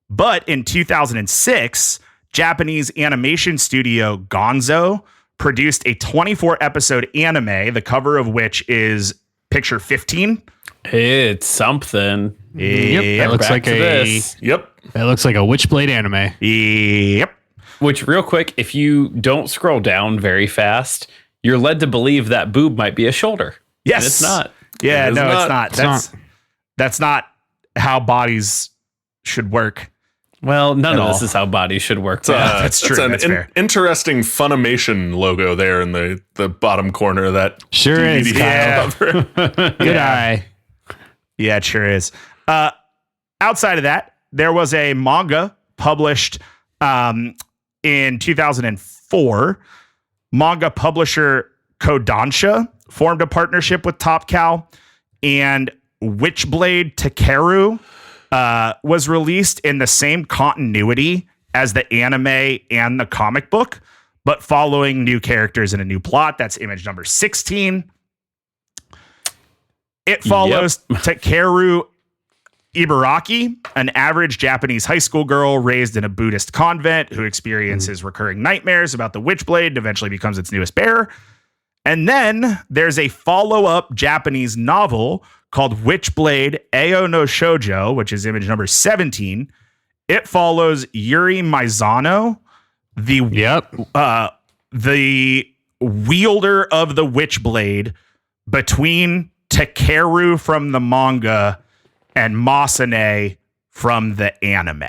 but in 2006, Japanese animation studio Gonzo produced a 24-episode anime, the cover of which is picture 15. It's something. Yep. That looks Back like to this. Yep. That looks like a Witchblade anime. Yep. Which, real quick, if you don't scroll down very fast, you're led to believe that boob might be a shoulder. Yes. And it's not. Yeah, It is no, it's not. not. That's not how bodies should work. Well, none At of all. this is how bodies should work. that's true. It's an That's fair. interesting Funimation logo there in the bottom corner of that. Sure is, DVD Kyle. cover. Good eye. Yeah, it sure is. Outside of that, there was a manga published in 2004. Manga publisher Kodansha formed a partnership with Top Cow, and Witchblade Takeru was released in the same continuity as the anime and the comic book, but following new characters and a new plot. That's image number 16. It follows Takeru Ibaraki, an average Japanese high school girl raised in a Buddhist convent who experiences recurring nightmares about the Witchblade and eventually becomes its newest bearer. And then there's a follow-up Japanese novel called Witchblade Ao no Shoujo, which is image number 17. It follows Yuri Mizano, the wielder of the Witchblade, between Takeru from the manga and Masane from the anime.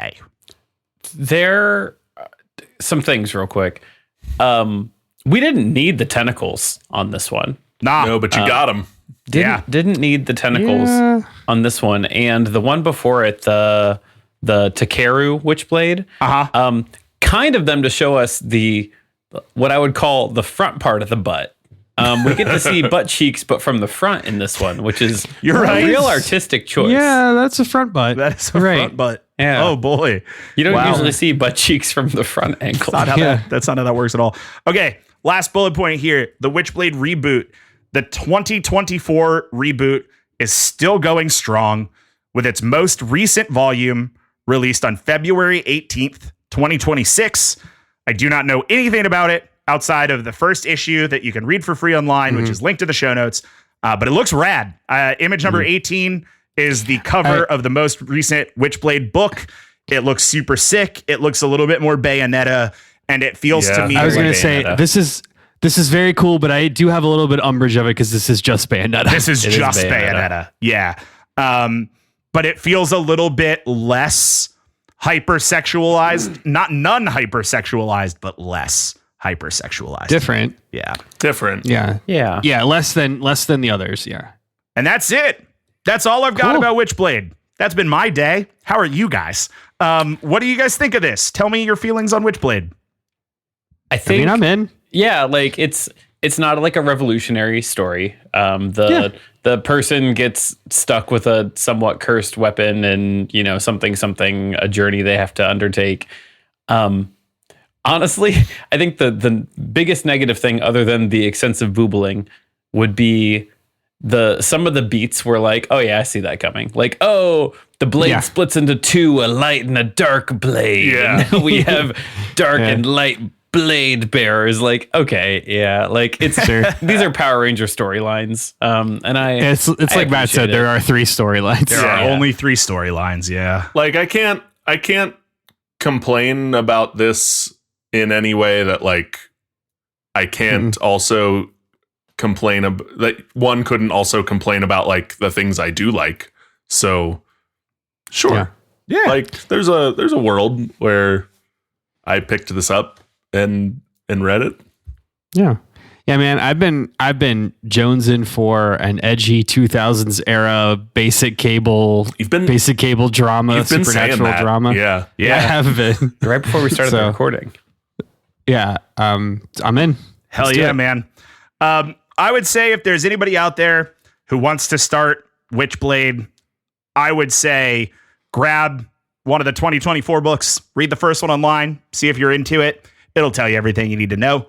There some things real quick. We didn't need the tentacles on this one. Nah, No, but you got them. Didn't need the tentacles on this one. And the one before it, the Takeru Witchblade, kind of them to show us what I would call the front part of the butt. We get to see butt cheeks, but from the front in this one, which is You're right. a real artistic choice. Yeah, that's a front butt. that is a Right. front butt. Yeah. Oh boy. You don't Wow. usually see butt cheeks from the front angle. That's not how that works at all. Okay, last bullet point here. The Witchblade reboot. The 2024 reboot is still going strong with its most recent volume released on February 18th, 2026. I do not know anything about it outside of the first issue that you can read for free online, which is linked to the show notes. But it looks rad. Image number 18 is the cover of the most recent Witchblade book. It looks super sick. It looks a little bit more Bayonetta, and it feels to me I was like going to say Bayonetta. this This is very cool, but I do have a little bit umbrage of it because this is just Bayonetta. This is just Bayonetta. Yeah. But it feels a little bit less hypersexualized. Not none hypersexualized, but less hypersexualized. Different. Yeah. Different. Yeah. Yeah. Yeah. Less than the others. Yeah. And that's it. That's all I've got about Witchblade. That's been my day. How are you guys? What do you guys think of this? Tell me your feelings on Witchblade. I think I'm in. Yeah, like it's not like a revolutionary story. The person gets stuck with a somewhat cursed weapon and, you know, something, a journey they have to undertake. Honestly, I think the biggest negative thing other than the extensive boobling would be some of the beats were like, oh yeah, I see that coming. Like, oh, the blade splits into two, a light and a dark blade. Yeah. And we have dark and light blade bearers. Like, okay, yeah, like it's these are Power Ranger storylines. And It's like Matt said, there are 3 storylines. There are only 3 storylines. Yeah. Like I can't complain about this in any way that like I can't also complain that one couldn't also complain about like the things I do like. So sure. Yeah. Like there's a world where I picked this up and read it. Yeah. Yeah, man, I've been jonesing for an edgy 2000s era basic cable drama, supernatural drama. Yeah. I have been. right before we started the recording. Yeah, I'm in. Hell yeah, man. I would say if there's anybody out there who wants to start Witchblade, I would say grab one of the 2024 books, read the first one online, see if you're into it. It'll tell you everything you need to know.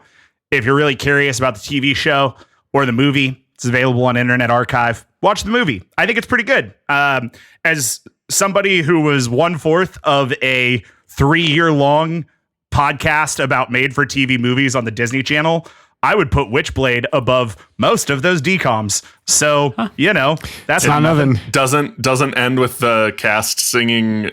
If you're really curious about the TV show or the movie, it's available on Internet Archive. Watch the movie. I think it's pretty good. As somebody who was 1/4 of a 3-year-long podcast about made-for-TV movies on the Disney Channel, I would put Witchblade above most of those DCOMs. So, you know, that's not nothing. Doesn't end with the cast singing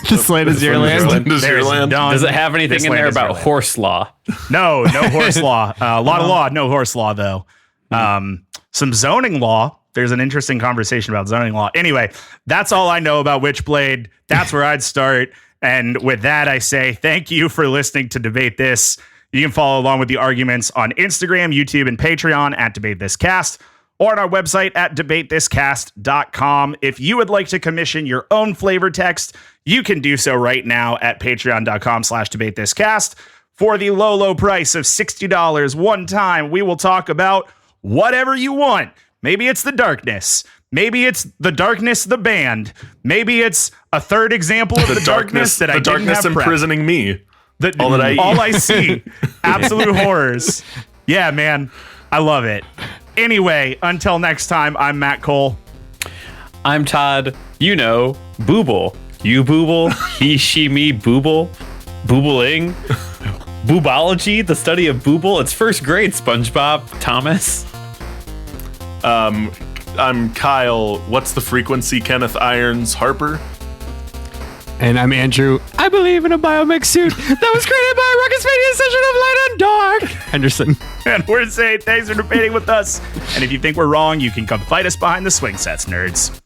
This land is your land. Does it have anything in there about horse law? No horse law. A lot of law, no horse law, though. Some zoning law. There's an interesting conversation about zoning law. Anyway, that's all I know about Witchblade. That's where I'd start. And with that, I say thank you for listening to Debate This. You can follow along with the arguments on Instagram, YouTube, and Patreon at Debate This Cast, or on our website at debatethiscast.com. If you would like to commission your own flavor text, you can do so right now at patreon.com/debatethiscast. For the low price of $60 one time, we will talk about whatever you want. Maybe it's the darkness. Maybe it's the darkness, the band. Maybe it's a third example of the darkness that I didn't have. The darkness imprisoning me. All I see. Absolute horrors. Yeah, man. I love it. Anyway, until next time, I'm Matt Cole. I'm Todd. You know, Booble. You Booble. He, she, me, Booble. Boobling. Boobology, the study of Booble. It's first grade, SpongeBob. Thomas. I'm Kyle. What's the frequency? Kenneth Irons Harper. And I'm Andrew. I believe in a biomech suit that was created by a Rocket's Media Session of Light and Dark. Henderson. And we're saying thanks for debating with us. And if you think we're wrong, you can come fight us behind the swing sets, nerds.